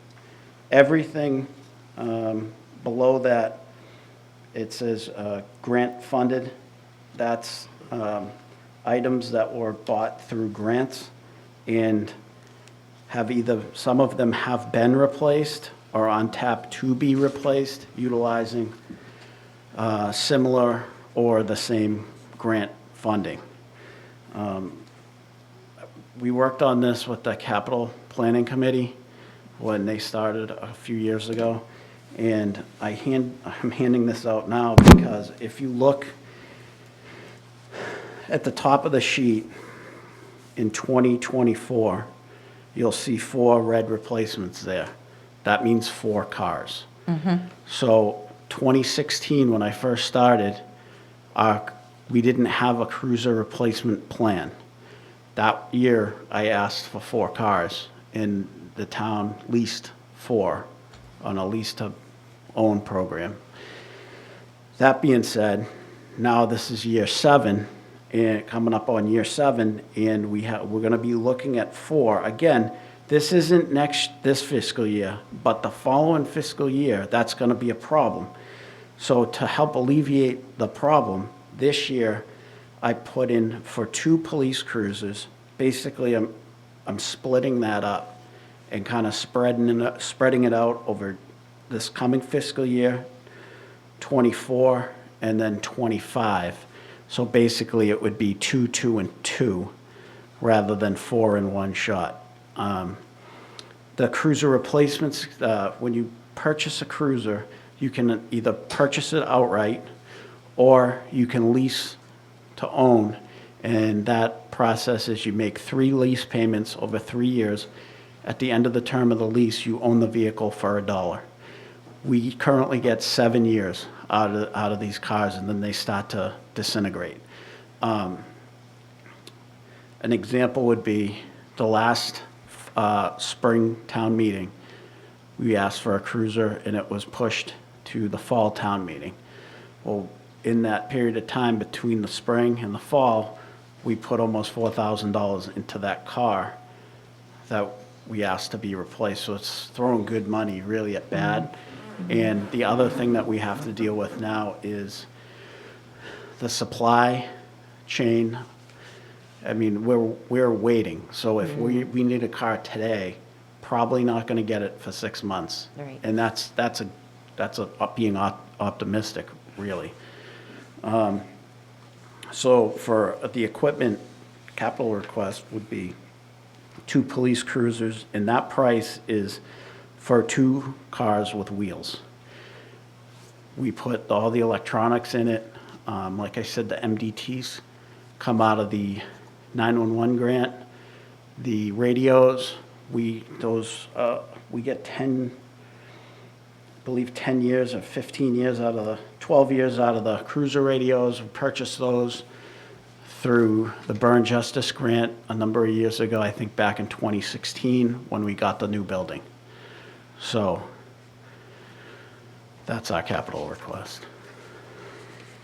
Speaker 9: Everything below that, it says grant funded. That's items that were bought through grants and have some of them have been replaced or on tap to be replaced, utilizing similar or the same grant funding. We worked on this with the capital planning committee when they started a few years ago. And I'm handing this out now because if you look at the top of the sheet in 2024, you'll see 4 red replacements there. That means 4 cars. So 2016, when I first started, we didn't have a cruiser replacement plan. That year, I asked for 4 cars, and the town leased 4 on a lease-to-own program. That being said, now this is year 7, and coming up on year 7, and we're gonna be looking at 4. Again, this isn't this fiscal year, but the following fiscal year, that's gonna be a problem. So to help alleviate the problem, this year, I put in for 2 police cruisers. Basically, I'm splitting that up and kind of spreading it out over this coming fiscal year, 24, and then 25. So basically, it would be 2, 2, and 2, rather than 4 in one shot. The cruiser replacements, when you purchase a cruiser, you can either purchase it outright or you can lease to own. And that process is you make 3 lease payments over 3 years. At the end of the term of the lease, you own the vehicle for $1. We currently get 7 years out of these cars, and then they start to disintegrate. An example would be the last spring town meeting. We asked for a cruiser, and it was pushed to the fall town meeting. Well, in that period of time between the spring and the fall, we put almost $4,000 into that car that we asked to be replaced. So it's throwing good money really at bad. And the other thing that we have to deal with now is the supply chain. I mean, we're waiting. So if we need a car today, probably not going to get it for 6 months.
Speaker 8: Right.
Speaker 9: And that's being optimistic, really. So for the equipment, capital request would be 2 police cruisers, and that price is for 2 cars with wheels. We put all the electronics in it. Like I said, the MDTs come out of the 911 grant. The radios, we get 10 years or 15 years out of the 12 years out of the cruiser radios. We purchased those through the Burn Justice Grant a number of years ago, I think back in 2016 when we got the new building. So that's our capital request.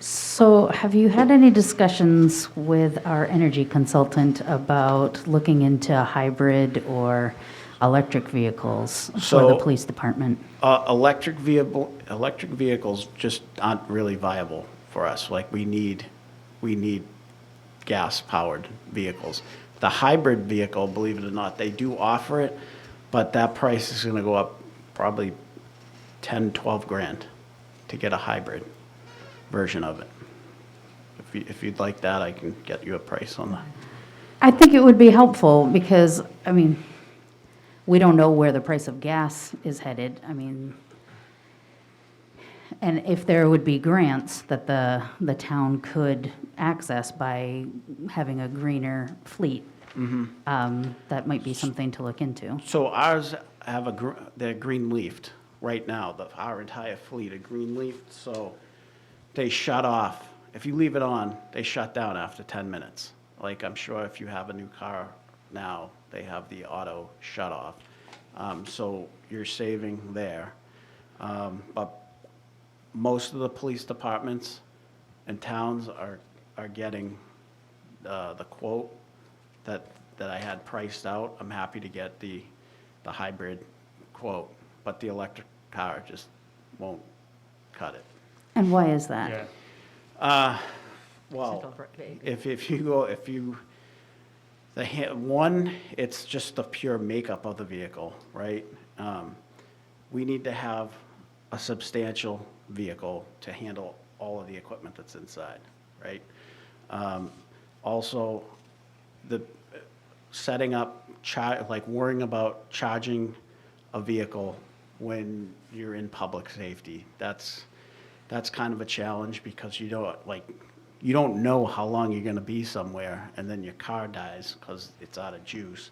Speaker 1: So have you had any discussions with our energy consultant about looking into hybrid or electric vehicles for the
Speaker 9: So-
Speaker 1: police department?
Speaker 9: Electric vehicles just aren't really viable for us. Like we need gas-powered vehicles. The hybrid vehicle, believe it or not, they do offer it, but that price is going to go up probably 10, 12 grand to get a hybrid version of it. If you'd like that, I can get you a price on that.
Speaker 1: I think it would be helpful because, I mean, we don't know where the price of gas is headed. I mean, and if there would be grants that the town could access by having a greener fleet, that might be something to look into.
Speaker 9: So ours have they're green leafed right now. Our entire fleet are green leafed, so they shut off. If you leave it on, they shut down after 10 minutes. Like I'm sure if you have a new car now, they have the auto shut off. So you're saving there. But most of the police departments and towns are getting the quote that I had priced out. I'm happy to get the hybrid quote, but the electric car just won't cut it.
Speaker 1: And why is that?
Speaker 9: Well, it's just the pure makeup of the vehicle, right? We need to have a substantial vehicle to handle all of the equipment that's inside, right? Also, the setting up, like worrying about charging a vehicle when you're in public safety, that's kind of a challenge because you don't know how long you're gonna be somewhere and then your car dies because it's out of juice.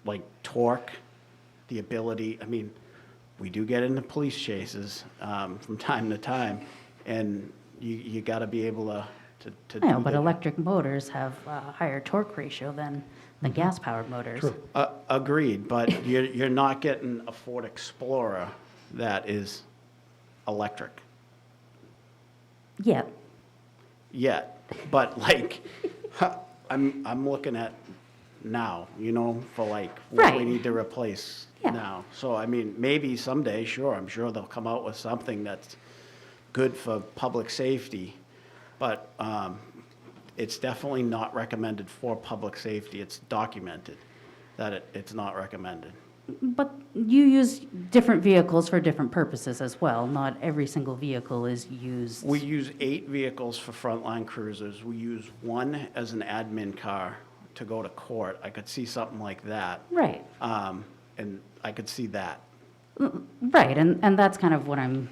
Speaker 9: Like torque, the ability, I mean, we do get into police chases from time to time, and you gotta be able to
Speaker 1: I know,
Speaker 9: do
Speaker 1: but
Speaker 9: the-
Speaker 1: electric motors have a higher torque ratio than the gas-powered motors.
Speaker 9: Agreed, but you're not getting a Ford Explorer that is electric
Speaker 1: Yeah,
Speaker 9: yet. But like, I'm looking at now, for like what we
Speaker 1: Right.
Speaker 9: need to replace
Speaker 1: Yeah.
Speaker 9: now. So I mean, maybe someday, sure, I'm sure they'll come out with something that's good for public safety, but it's definitely not recommended for public safety. It's documented that it's not recommended.
Speaker 1: but you use different vehicles for different purposes as well. Not every single vehicle is used.
Speaker 9: We use 8 vehicles for frontline cruisers. We use 1 as an admin car to go to court. I could see something like that.
Speaker 1: Right.
Speaker 9: And I could see that.
Speaker 1: Right, and that's kind of what I'm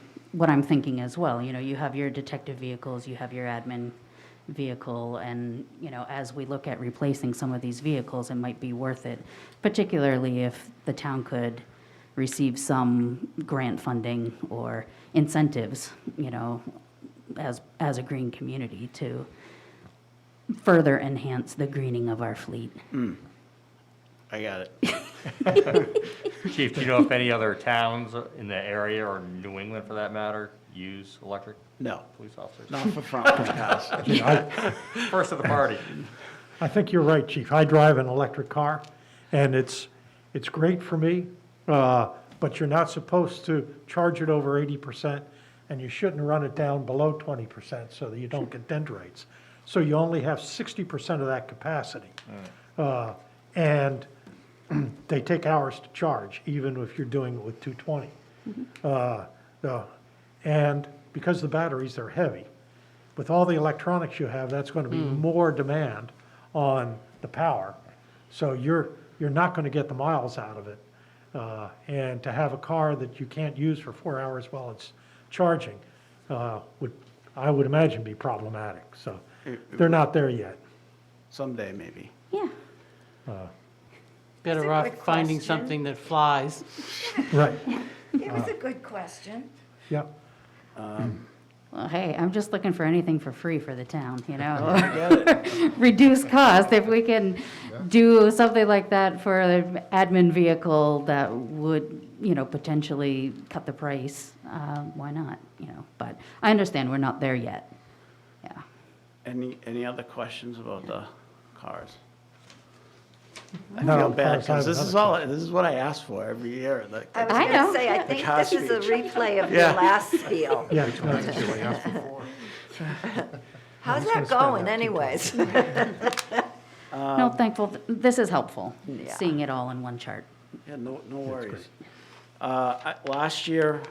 Speaker 1: thinking as well. You know, you have your detective vehicles, you have your admin vehicle, and, you know, as we look at replacing some of these vehicles, it might be worth it, particularly if the town could receive some grant funding or incentives, you know, as a green community to further enhance the greening of our fleet.
Speaker 9: I got it.
Speaker 6: Chief, do you know if any other towns in the area, or New England for that matter, use electric
Speaker 9: No,
Speaker 6: police officers?
Speaker 9: not for front cars.
Speaker 3: You know,
Speaker 6: First of the party.
Speaker 3: I think you're right, Chief. I drive an electric car, and it's great for me, but you're not supposed to charge it over 80%, and you shouldn't run it down below 20% so that you don't get dendrites. So you only have 60% of that capacity. And they take hours to charge, even if you're doing it with 220. And because the batteries are heavy, with all the electronics you have, that's going to be more demand on the power. So you're not going to get the miles out of it. And to have a car that you can't use for 4 hours while it's charging I would imagine, be problematic. So they're not there yet.
Speaker 9: Someday, maybe.
Speaker 1: Yeah.
Speaker 5: Better
Speaker 8: That's a
Speaker 5: off
Speaker 8: good
Speaker 5: finding
Speaker 8: question.
Speaker 5: something that flies.
Speaker 3: Right,
Speaker 8: It was a good question.
Speaker 3: yeah.
Speaker 1: Well, hey, I'm just looking for anything for free for the town, you know? Reduce cost. If we can do something like that for an admin vehicle that would, you know, potentially cut the price, why not, you know? But I understand we're not there yet. Yeah.
Speaker 9: Any other questions about the cars? I
Speaker 3: No,
Speaker 9: feel bad,
Speaker 3: cars, I have
Speaker 9: because this is what I ask for every year.
Speaker 8: I was
Speaker 1: I
Speaker 8: going
Speaker 1: know.
Speaker 8: to say, I think
Speaker 9: car
Speaker 8: this is a
Speaker 9: speech.
Speaker 8: replay of your
Speaker 9: Yeah.
Speaker 8: last spiel.
Speaker 3: Yeah,
Speaker 8: How's
Speaker 3: gonna
Speaker 8: that
Speaker 3: spend
Speaker 8: going
Speaker 3: that
Speaker 8: anyways?
Speaker 1: No, thankful. This is helpful,
Speaker 8: Yeah.
Speaker 1: seeing it all in one chart.
Speaker 9: Yeah, no worries. Last year,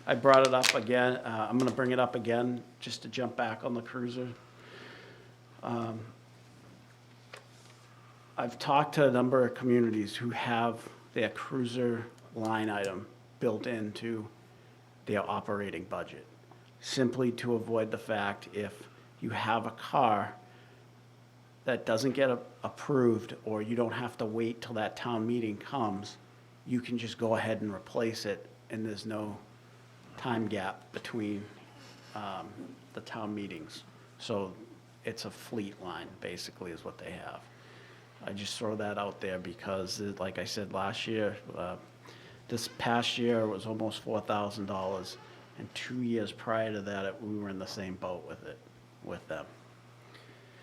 Speaker 9: I brought it up again. I'm going to bring it up again, just to jump back on the cruiser. I've talked to a number of communities who have their cruiser line item built into their operating budget, simply to avoid the fact if you have a car that doesn't get approved, or you don't have to wait till that town meeting comes, you can just go ahead and replace it, and there's no time gap between the town meetings. So it's a fleet line, basically, is what they have. I just throw that out there because, like I said, last year, this past year, it was almost $4,000, and 2 years prior to that, we were in the same boat with them.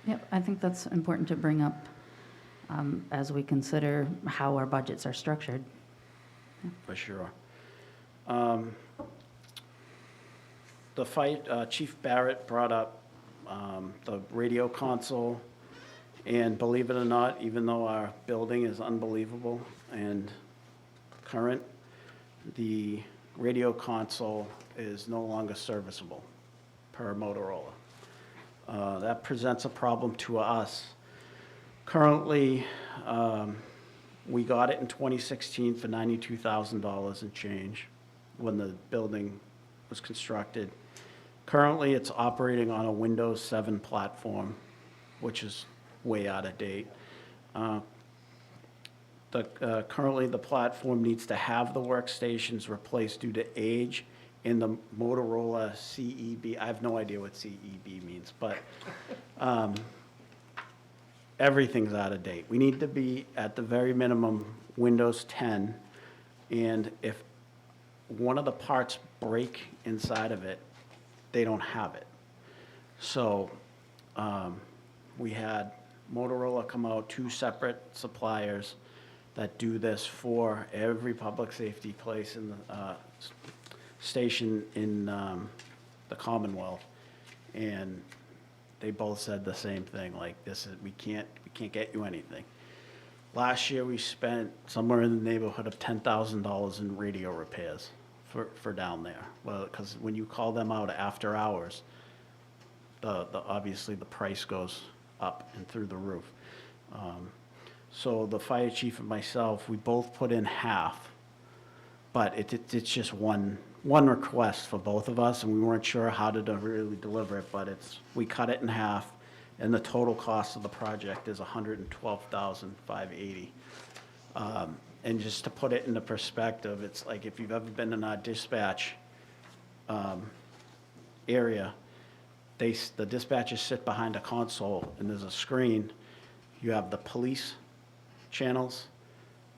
Speaker 1: Yep, I think that's important to bring up as we consider how our budgets are structured.
Speaker 9: For sure. The fight, Chief Barrett brought up the radio console, and believe it or not, even though our building is unbelievable and current, the radio console is no longer serviceable per Motorola. That presents a problem to us. Currently, we got it in 2016 for $92,000 and change when the building was constructed. Currently, it's operating on a Windows 7 platform, which is way out of date. Currently, the platform needs to have the workstations replaced due to age in the Motorola CEB. I have no idea what CEB means, but everything's out of date. We need to be, at the very minimum, Windows 10, and if one of the parts break inside of it, they don't have it. So we had Motorola come out, 2 separate suppliers that do this for every public safety place in the station in the Commonwealth, and they both said the same thing, like, this is, we can't get you anything. Last year, we spent somewhere in the neighborhood of $10,000 in radio repairs for down there. Well, because when you call them out after hours, obviously the price goes up and through the roof. So the fire chief and myself, we both put in half, but it's just one request for both of us, and we weren't sure how to really deliver it, but we cut it in half, and the total cost of the project is $112,580. And just to put it into perspective, it's like if you've ever been in our dispatch area, the dispatchers sit behind a console, and there's a screen. You have the police channels,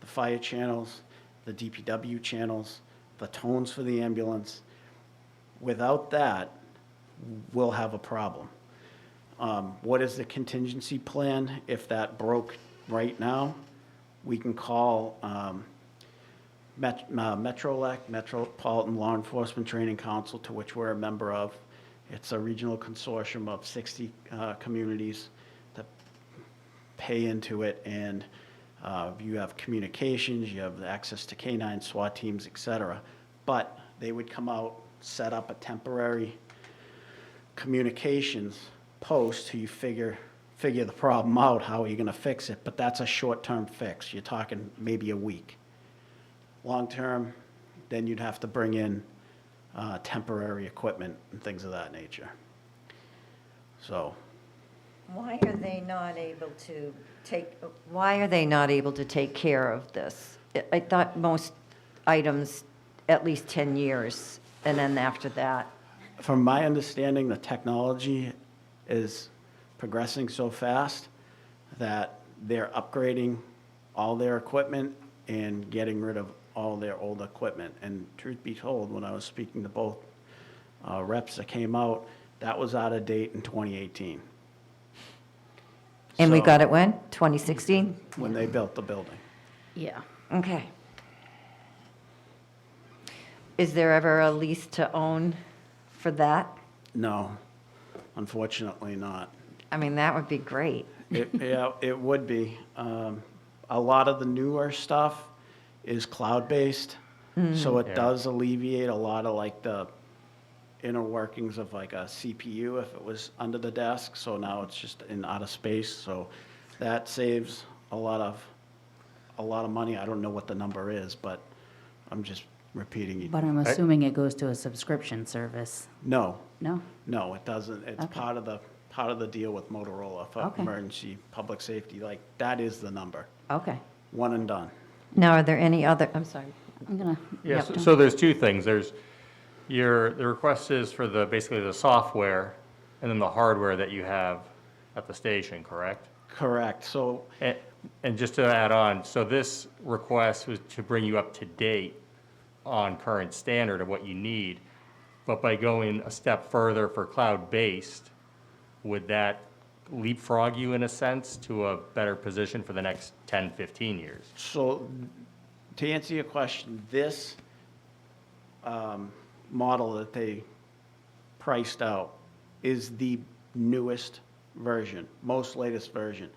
Speaker 9: the fire channels, the DPW channels, the tones for the ambulance. Without that, we'll have a problem. What is the contingency plan if that broke right now? We can call Metrolec, Metropolitan Law Enforcement Training Council, to which we're a member of. It's a regional consortium of 60 communities that pay into it, and you have communications, you have access to canine SWAT teams, et cetera. But they would come out, set up a temporary communications post till you figure the problem out, how are you gonna fix it? But that's a short-term fix. You're talking maybe a week. Long-term, then you'd have to bring in temporary equipment and things of that nature. So,
Speaker 8: Why are they not able to take care of this? I thought most items, at least 10 years, and then after that.
Speaker 9: from my understanding, the technology is progressing so fast that they're upgrading all their equipment and getting rid of all their old equipment. And truth be told, when I was speaking to both reps that came out, that was out of date in 2018.
Speaker 8: And we
Speaker 9: So,
Speaker 8: got it when? 2016?
Speaker 9: when they built the building.
Speaker 1: Yeah.
Speaker 8: Okay. Is there ever a lease to own for that?
Speaker 9: No, unfortunately not.
Speaker 8: I mean, that would be great.
Speaker 9: Yeah, it would be. A lot of the newer stuff is cloud-based, so it
Speaker 6: Yeah.
Speaker 9: does alleviate a lot of like the inner workings of like a CPU if it was under the desk, so now it's just in outer space, so that saves a lot of money. I don't know what the number is, but I'm just repeating it.
Speaker 1: But I'm assuming it goes to a subscription service.
Speaker 9: No,
Speaker 1: No?
Speaker 9: no, it doesn't. It's
Speaker 1: Okay.
Speaker 9: part of the deal with Motorola for
Speaker 1: Okay.
Speaker 9: emergency public safety. Like, that is the number,
Speaker 1: Okay.
Speaker 9: one and done.
Speaker 8: Now, are there any other, I'm sorry.
Speaker 1: I'm gonna.
Speaker 6: Yeah,
Speaker 1: yep,
Speaker 6: so
Speaker 1: Tom.
Speaker 6: so there's two things. There's the request is for basically the software and then the hardware that you have at the station, correct?
Speaker 9: Correct, so,
Speaker 6: And just to add on, so this request was to bring you up to date on current standard of what you need, but by going a step further for cloud-based, would that leapfrog you in a sense to a better position for the next 10, 15 years?
Speaker 9: so to answer your question, this model that they priced out is the newest version, most latest version.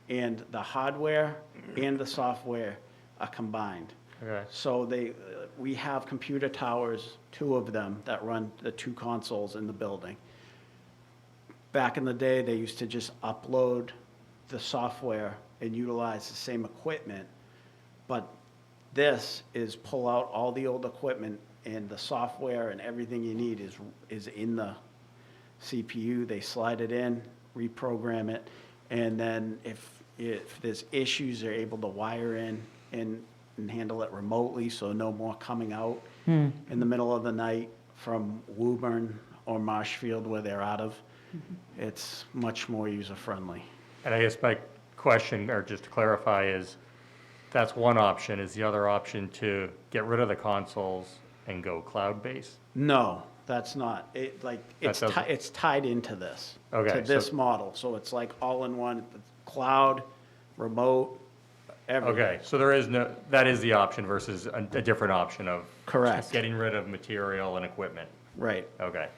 Speaker 9: And the hardware and the software are combined.
Speaker 6: Okay.
Speaker 9: So we have computer towers, 2 of them, that run the 2 consoles in the building. Back in the day, they used to just upload the software and utilize the same equipment. But this is pull out all the old equipment, and the software and everything you need is in the CPU. They slide it in, reprogram it, and then if there's issues, they're able to wire in and handle it remotely, so no more coming out in the middle of the night from Woburn or Marshfield, where they're out of. It's much more user-friendly.
Speaker 6: And I guess my question, or just to clarify, is that's one option. Is the other option to get rid of the consoles and go cloud-based?
Speaker 9: No, that's not.
Speaker 6: doesn't-
Speaker 9: It's tied into this.
Speaker 6: Okay,
Speaker 9: To this
Speaker 6: so-
Speaker 9: model, so it's like all-in-one, cloud, remote, everything.
Speaker 6: Okay, so that is the option versus a different option of
Speaker 9: Correct.
Speaker 6: getting rid of material and equipment.
Speaker 9: Right.
Speaker 6: Okay.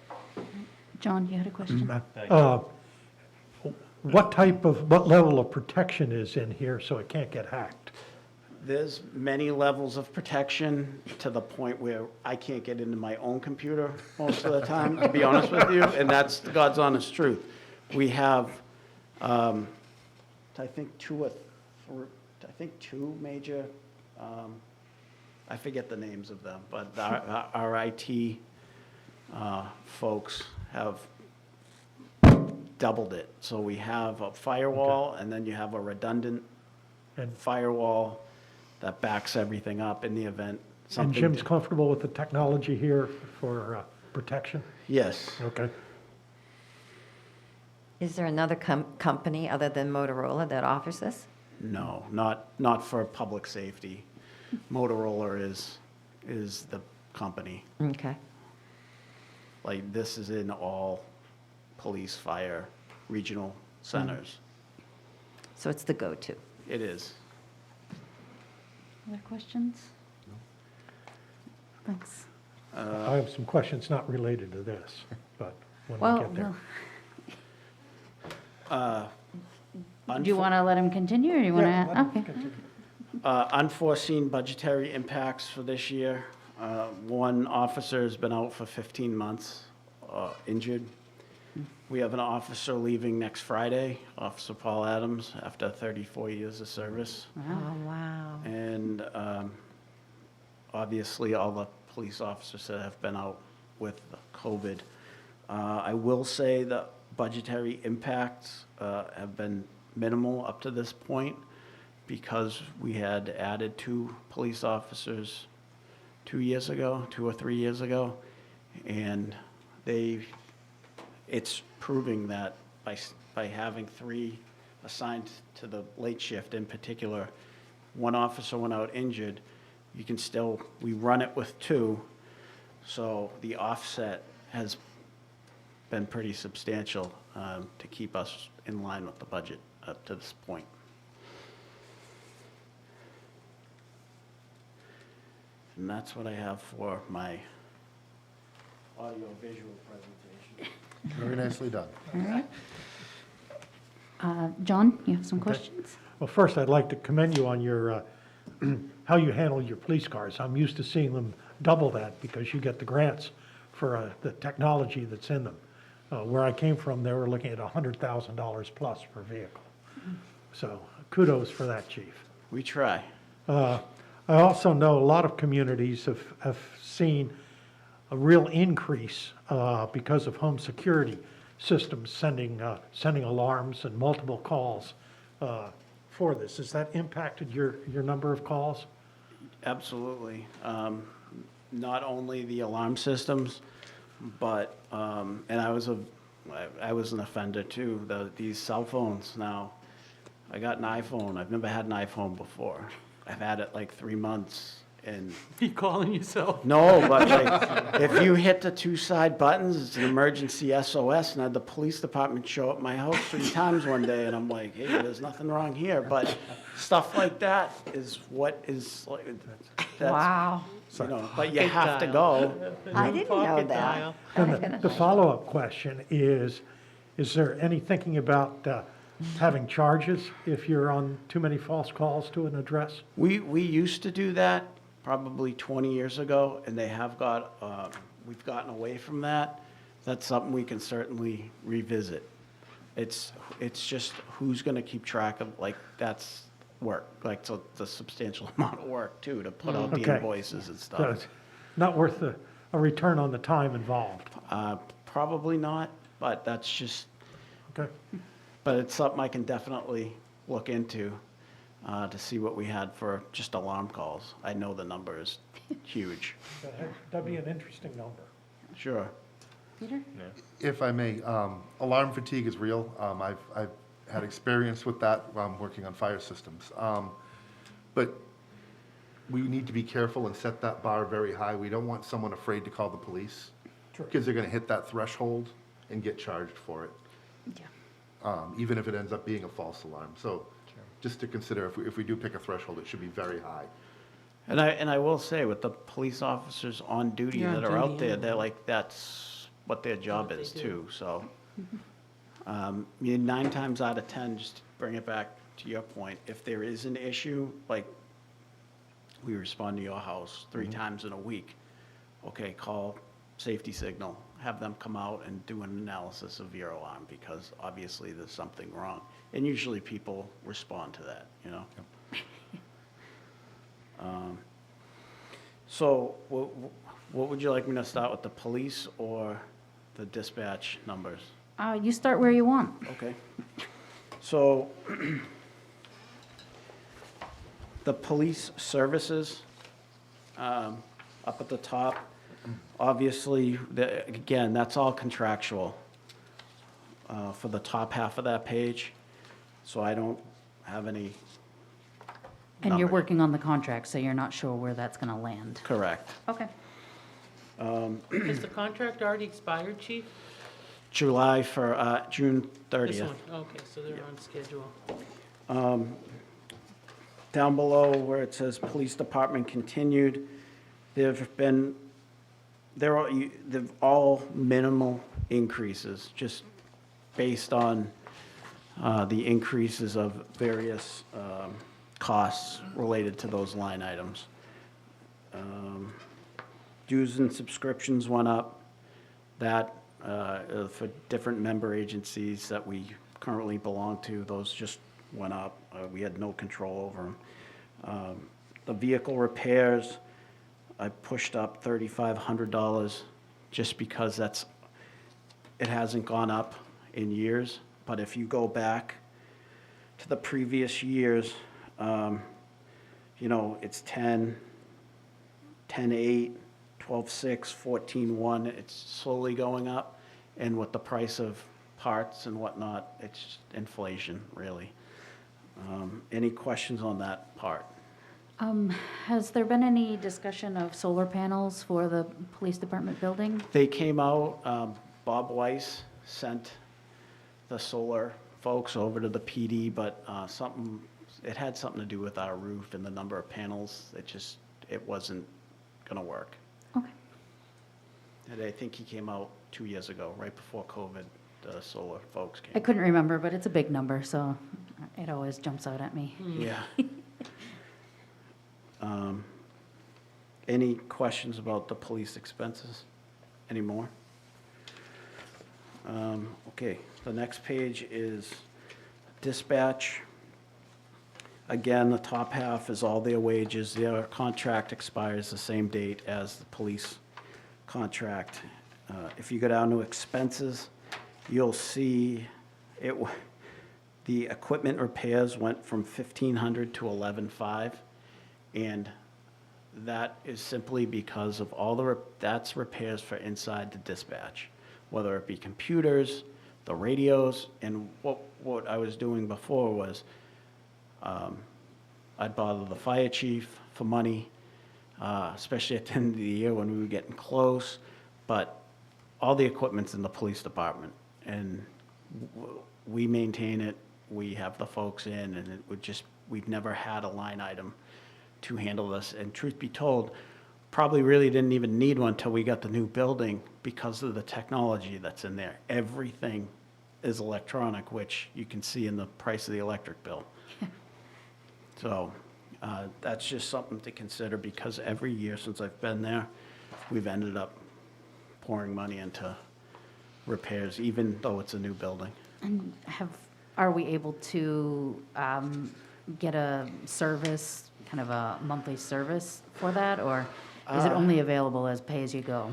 Speaker 1: John, you had a question?
Speaker 3: What level of protection is in here so it can't get hacked?
Speaker 9: There's many levels of protection to the point where I can't get into my own computer most of the time, to be honest with you, and that's God's honest truth. We have I think two major, I forget the names of them, but our IT folks have doubled it. So we have a firewall, and then you have a redundant
Speaker 3: And-
Speaker 9: firewall that backs everything up in the event
Speaker 3: And
Speaker 9: something.
Speaker 3: Jim's comfortable with the technology here for protection?
Speaker 9: Yes.
Speaker 3: Okay.
Speaker 8: Is there another company other than Motorola that offers this?
Speaker 9: No, not for public safety. Motorola is the company.
Speaker 8: Okay.
Speaker 9: Like, this is in all police, fire, regional centers.
Speaker 8: So it's the go-to.
Speaker 9: It is.
Speaker 1: Other questions? Thanks.
Speaker 3: I have some questions not related to this, but when we
Speaker 1: Well,
Speaker 3: get there.
Speaker 1: do you want to let him continue, or do you want
Speaker 3: Yeah, let
Speaker 1: to?
Speaker 3: him
Speaker 1: Okay.
Speaker 3: continue.
Speaker 9: Unforeseen budgetary impacts for this year. One officer has been out for 15 months, injured. We have an officer leaving next Friday, Officer Paul Adams, after 34 years of service.
Speaker 8: Oh, wow.
Speaker 9: And obviously, all the police officers that have been out with COVID. I will say the budgetary impacts have been minimal up to this point because we had added 2 police officers 2 or 3 years ago. And it's proving that by having 3 assigned to the late shift in particular, one officer went out injured, we run it with 2, so the offset has been pretty substantial to keep us in line with the budget up to this point. And that's what I have for my audio-visual presentation.
Speaker 4: Very nicely done.
Speaker 1: All right. John, you have some questions?
Speaker 3: Well, first, I'd like to commend you on your, how you handle your police cars. I'm used to seeing them double that because you get the grants for the technology that's in them. Where I came from, they were looking at $100,000 plus per vehicle. So kudos for that, Chief.
Speaker 9: We try.
Speaker 3: I also know a lot of communities have seen a real increase because of home security systems sending alarms and multiple calls for this. Has that impacted your number of calls?
Speaker 9: Absolutely. Not only the alarm systems, but, and I was an offender too, these cell phones now. I got an iPhone. I've never had an iPhone before. I've had it like 3 months and.
Speaker 5: You calling yourself?
Speaker 9: No, but like, if you hit the 2 side buttons, it's an emergency SOS, and I had the police department show up at my house 3 times one day, and I'm like, hey, there's nothing wrong here, but stuff like that is what is like, that's,
Speaker 8: Wow.
Speaker 9: you know, but you have to go.
Speaker 8: I didn't know
Speaker 5: Pocket
Speaker 8: that.
Speaker 5: dial.
Speaker 3: And the follow-up question is there any thinking about having charges if you're on too many false calls to an address?
Speaker 9: We used to do that probably 20 years ago, and they have we've gotten away from that. That's something we can certainly revisit. It's just who's going to keep track of, like, that's work, like, so it's a substantial amount of work too, to put out the
Speaker 3: Okay.
Speaker 9: invoices and
Speaker 3: So
Speaker 9: stuff.
Speaker 3: it's not worth a return on the time involved.
Speaker 9: Probably not, but that's just,
Speaker 3: Okay.
Speaker 9: but it's something I can definitely look into to see what we had for just alarm calls. I know the number is huge.
Speaker 3: That'd be an interesting number.
Speaker 9: Sure.
Speaker 1: Peter?
Speaker 4: If I may, alarm fatigue is real. I've had experience with that while I'm working on fire systems. But we need to be careful and set that bar very high. We don't want someone afraid to call the police because they're going to hit that threshold and get charged for it, even if it ends up being a false alarm. So just to consider, if we do pick a threshold, it should be very high.
Speaker 9: And I will say, with the police officers on duty
Speaker 5: You're on
Speaker 9: that are out
Speaker 5: duty,
Speaker 9: there,
Speaker 5: yeah.
Speaker 9: they're like, that's what their job
Speaker 5: what they
Speaker 9: is
Speaker 5: do.
Speaker 9: too, so. 9 times out of 10, just to bring it back to your point, if there is an issue, like, we respond to your house 3 times in a week, okay, call safety signal, have them come out and do an analysis of your alarm, because obviously there's something wrong. And usually people respond to that, you know? So what would you like me to start with, the police or the dispatch numbers?
Speaker 1: You start where you want.
Speaker 9: Okay. So the police services, up at the top, obviously, again, that's all contractual for the top half of that page. So I don't have any
Speaker 1: And you're
Speaker 9: numbers.
Speaker 1: working on the contract, so you're not sure where that's going to land.
Speaker 9: Correct.
Speaker 1: Okay.
Speaker 5: Has the contract already expired, Chief?
Speaker 9: July for June
Speaker 5: This
Speaker 9: 30th.
Speaker 5: one, okay, so they're on schedule.
Speaker 9: Down below where it says Police Department continued, they've all minimal increases, just based on the increases of various costs related to those line items. Dues and subscriptions went up. That, for different member agencies that we currently belong to, those just went up. We had no control over them. The vehicle repairs, I pushed up $3,500 just because it hasn't gone up in years. But if you go back to the previous years, you know, it's 10, 10.8, 12.6, 14.1, it's slowly going up. And with the price of parts and whatnot, it's inflation, really. Any questions on that part?
Speaker 1: Has there been any discussion of solar panels for the police department building?
Speaker 9: They came out, Bob Weiss sent the solar folks over to the PD, but it had something to do with our roof and the number of panels. It wasn't gonna work.
Speaker 1: Okay.
Speaker 9: And I think he came out 2 years ago, right before COVID, the solar folks
Speaker 1: I
Speaker 9: came.
Speaker 1: couldn't remember, but it's a big number, so it always jumps out at me.
Speaker 9: Yeah. Any questions about the police expenses? Any more? Okay, the next page is dispatch. Again, the top half is all their wages. Their contract expires the same date as the police contract. If you go down to expenses, you'll see the equipment repairs went from 1,500 to 11,500, and that is simply because of that's repairs for inside the dispatch, whether it be computers, the radios, and what I was doing before was I'd bother the fire chief for money, especially at the end of the year when we were getting close, but all the equipment's in the police department, and we maintain it, we have the folks in, and we've never had a line item to handle this, and truth be told, probably really didn't even need one until we got the new building because of the technology that's in there. Everything is electronic, which you can see in the price of the electric bill. So that's just something to consider, because every year since I've been there, we've ended up pouring money into repairs, even though it's a new building.
Speaker 1: And are we able to get a service, kind of a monthly service for that, or is it only available as pay-as-you-go?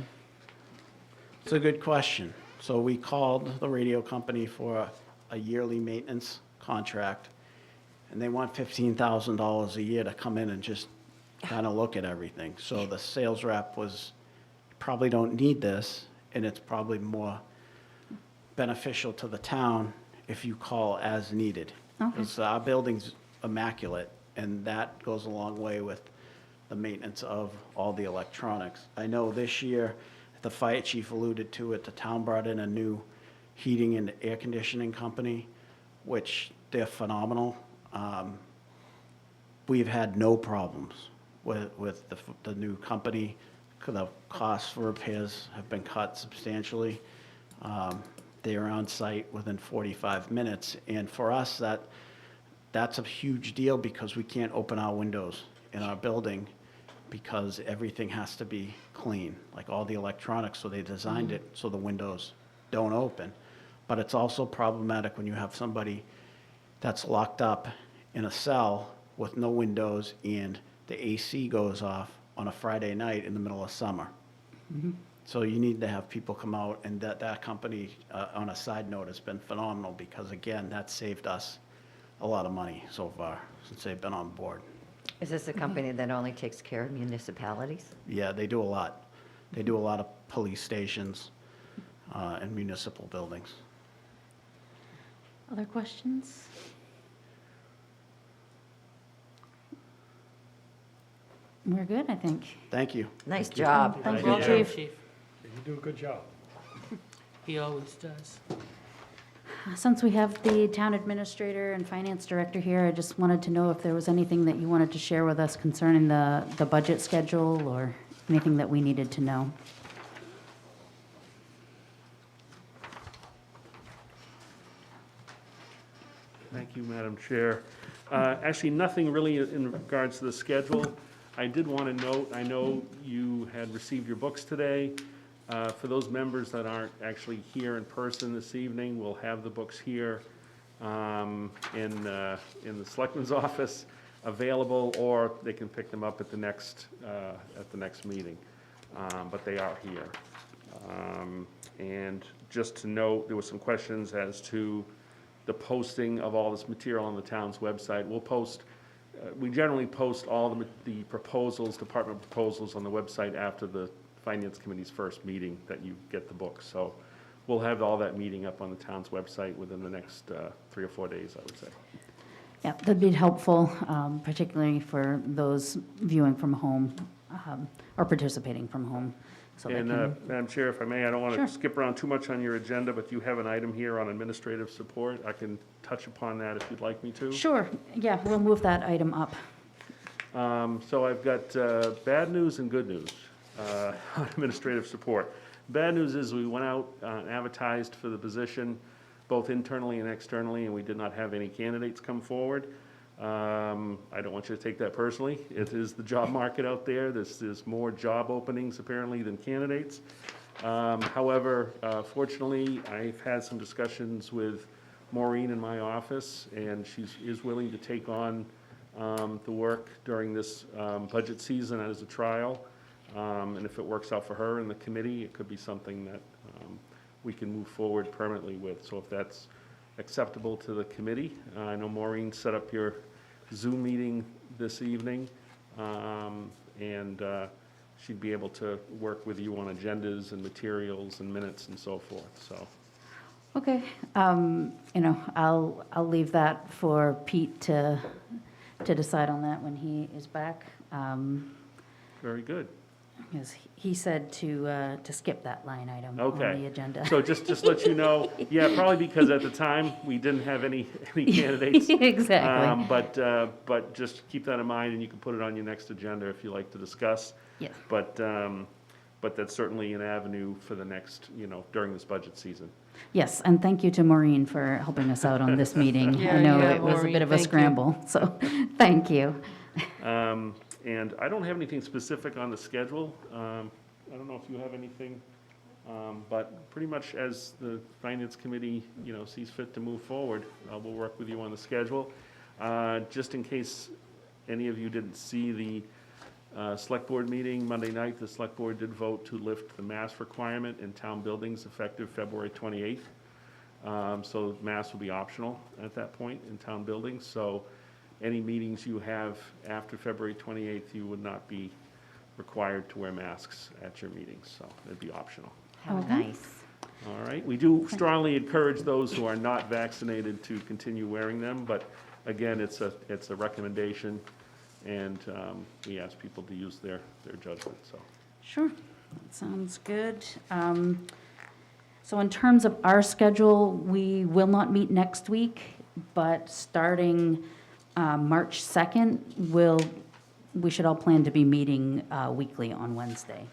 Speaker 9: It's a good question. So we called the radio company for a yearly maintenance contract, and they want $15,000 a year to come in and just kind of look at everything. So the sales rep was, probably don't need this, and it's probably more beneficial to the town if you call as needed.
Speaker 1: Okay.
Speaker 9: Because our building's immaculate, and that goes a long way with the maintenance of all the electronics. I know this year, the fire chief alluded to it, the town brought in a new heating and air conditioning company, which they're phenomenal. We've had no problems with the new company. The costs for repairs have been cut substantially. They are on site within 45 minutes, and for us, that's a huge deal because we can't open our windows in our building because everything has to be clean, like all the electronics, so they designed it so the windows don't open. But it's also problematic when you have somebody that's locked up in a cell with no windows and the AC goes off on a Friday night in the middle of summer. So you need to have people come out, and that company, on a side note, has been phenomenal, because again, that saved us a lot of money so far since they've been on board.
Speaker 8: Is this a company that only takes care of municipalities?
Speaker 9: Yeah, they do a lot. They do a lot of police stations and municipal buildings.
Speaker 1: Other questions? We're good, I think.
Speaker 9: Thank you.
Speaker 8: Nice job.
Speaker 1: Thank
Speaker 5: Well
Speaker 1: you,
Speaker 5: done,
Speaker 1: Chief.
Speaker 3: You do a good job.
Speaker 5: He always does.
Speaker 1: Since we have the town administrator and finance director here, I just wanted to know if there was anything that you wanted to share with us concerning the budget schedule, or anything that we needed to know.
Speaker 11: Thank you, Madam Chair. Actually, nothing really in regards to the schedule. I did want to note, I know you had received your books today. For those members that aren't actually here in person this evening, we'll have the books here in the Selectman's office available, or they can pick them up at the next meeting. But they are here. And just to note, there were some questions as to the posting of all this material on the town's website. We'll post, we generally post all the proposals, department proposals on the website after the Finance Committee's first meeting that you get the book. So we'll have all that meeting up on the town's website within the next 3 or 4 days, I would say.
Speaker 1: Yeah, that'd be helpful, particularly for those viewing from home, or participating from home. So they
Speaker 11: And
Speaker 1: can,
Speaker 11: Madam Chair, if I may, I don't want
Speaker 1: Sure.
Speaker 11: to skip around too much on your agenda, but you have an item here on administrative support. I can touch upon that if you'd like me to.
Speaker 1: sure, yeah, we'll move that item up.
Speaker 11: So I've got bad news and good news on administrative support. Bad news is we went out and advertised for the position, both internally and externally, and we did not have any candidates come forward. I don't want you to take that personally. It is the job market out there. There's more job openings apparently than candidates. However, fortunately, I've had some discussions with Maureen in my office, and she is willing to take on the work during this budget season as a trial. And if it works out for her and the committee, it could be something that we can move forward permanently with. So if that's acceptable to the committee, I know Maureen set up your Zoom meeting this evening, and she'd be able to work with you on agendas and materials and minutes and so forth, so.
Speaker 1: Okay, I'll leave that for Pete to decide on that when he is back.
Speaker 11: Very good.
Speaker 1: Because he said to skip that line item on
Speaker 11: Okay.
Speaker 1: the agenda.
Speaker 11: So just let you know, yeah, probably because at the time, we didn't have any candidates.
Speaker 1: Exactly.
Speaker 11: But just keep that in mind, and you can put it on your next agenda if you like to discuss.
Speaker 1: Yes.
Speaker 11: But that's certainly an avenue for the next, during this budget season.
Speaker 1: Yes, and thank you to Maureen for helping us out on this meeting.
Speaker 5: Yeah,
Speaker 1: I know
Speaker 5: yeah,
Speaker 1: it was a
Speaker 5: Maureen,
Speaker 1: bit of a
Speaker 5: thank you.
Speaker 1: scramble, so thank you.
Speaker 11: And I don't have anything specific on the schedule. I don't know if you have anything, but pretty much as the Finance Committee, sees fit to move forward, we'll work with you on the schedule. Just in case any of you didn't see the Select Board meeting Monday night, the Select Board did vote to lift the mask requirement in town buildings effective February 28th. So masks will be optional at that point in town buildings. So any meetings you have after February 28th, you would not be required to wear masks at your meetings, so it'd be optional.
Speaker 8: How
Speaker 1: Okay.
Speaker 8: nice.
Speaker 11: All right, we do strongly encourage those who are not vaccinated to continue wearing them, but again, it's a recommendation, and we ask people to use their judgment, so.
Speaker 1: Sure, that sounds good. So in terms of our schedule, we will not meet next week, but starting March 2nd, we should all plan to be meeting weekly on Wednesday.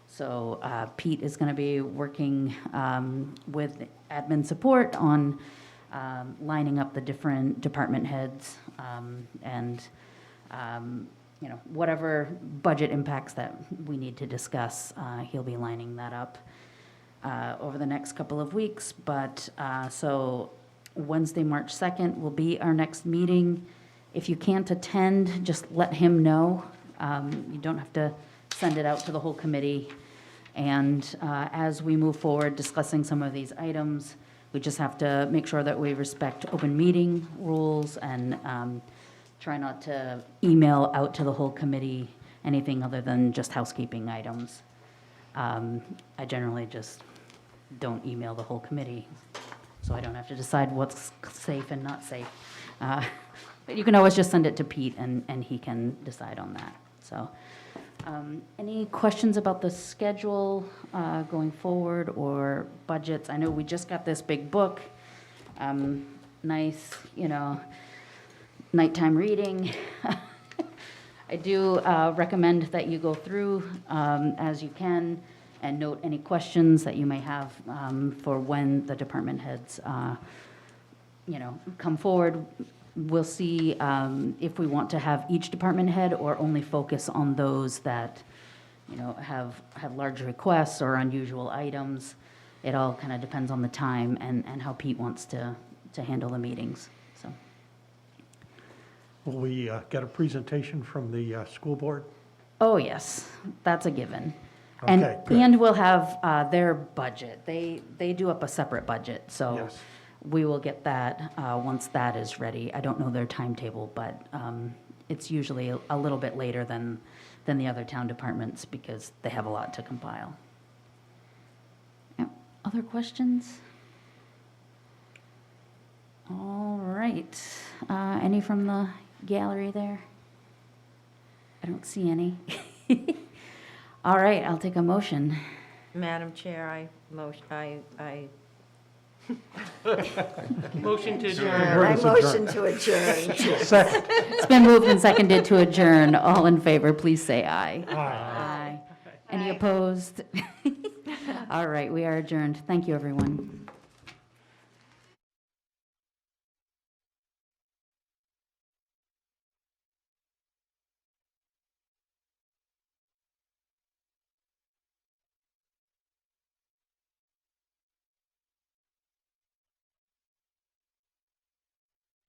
Speaker 1: So Pete is going to be working with admin support on lining up the different department heads and whatever budget impacts that we need to discuss, he'll be lining that up over the next couple of weeks. But, so Wednesday, March 2nd will be our next meeting. If you can't attend, just let him know. You don't have to send it out to the whole committee. And as we move forward discussing some of these items, we just have to make sure that we respect open meeting rules and try not to email out to the whole committee anything other than just housekeeping items. I generally just don't email the whole committee, so I don't have to decide what's safe and not safe. But you can always just send it to Pete, and he can decide on that. So, any questions about the schedule going forward or budgets? I know we just got this big book, nice, nighttime reading. I do recommend that you go through as you can and note any questions that you may have for when the department heads, come forward. We'll see if we want to have each department head or only focus on those that, have large requests or unusual items. It all kind of depends on the time and how Pete wants to handle the meetings, so.
Speaker 3: Will we get a presentation from the school board?
Speaker 1: Oh, yes, that's a given. And,
Speaker 3: Okay, good.
Speaker 1: and we'll have their budget. They do up a separate budget, so
Speaker 3: Yes.
Speaker 1: we will get that once that is ready. I don't know their timetable, but it's usually a little bit later than the other town departments because they have a lot to compile. Yeah. Other questions? All right. Any from the gallery there? I don't see any. All right, I'll take a motion.
Speaker 8: Madam Chair, I motion
Speaker 5: Motion to adjourn.
Speaker 3: Heard us adjourn.
Speaker 8: to adjourn.
Speaker 3: Second.
Speaker 1: It's been moved and seconded to adjourn. All in favor, please say aye.
Speaker 3: Aye.
Speaker 1: Aye. Any opposed? All right, we are adjourned. Thank you, everyone.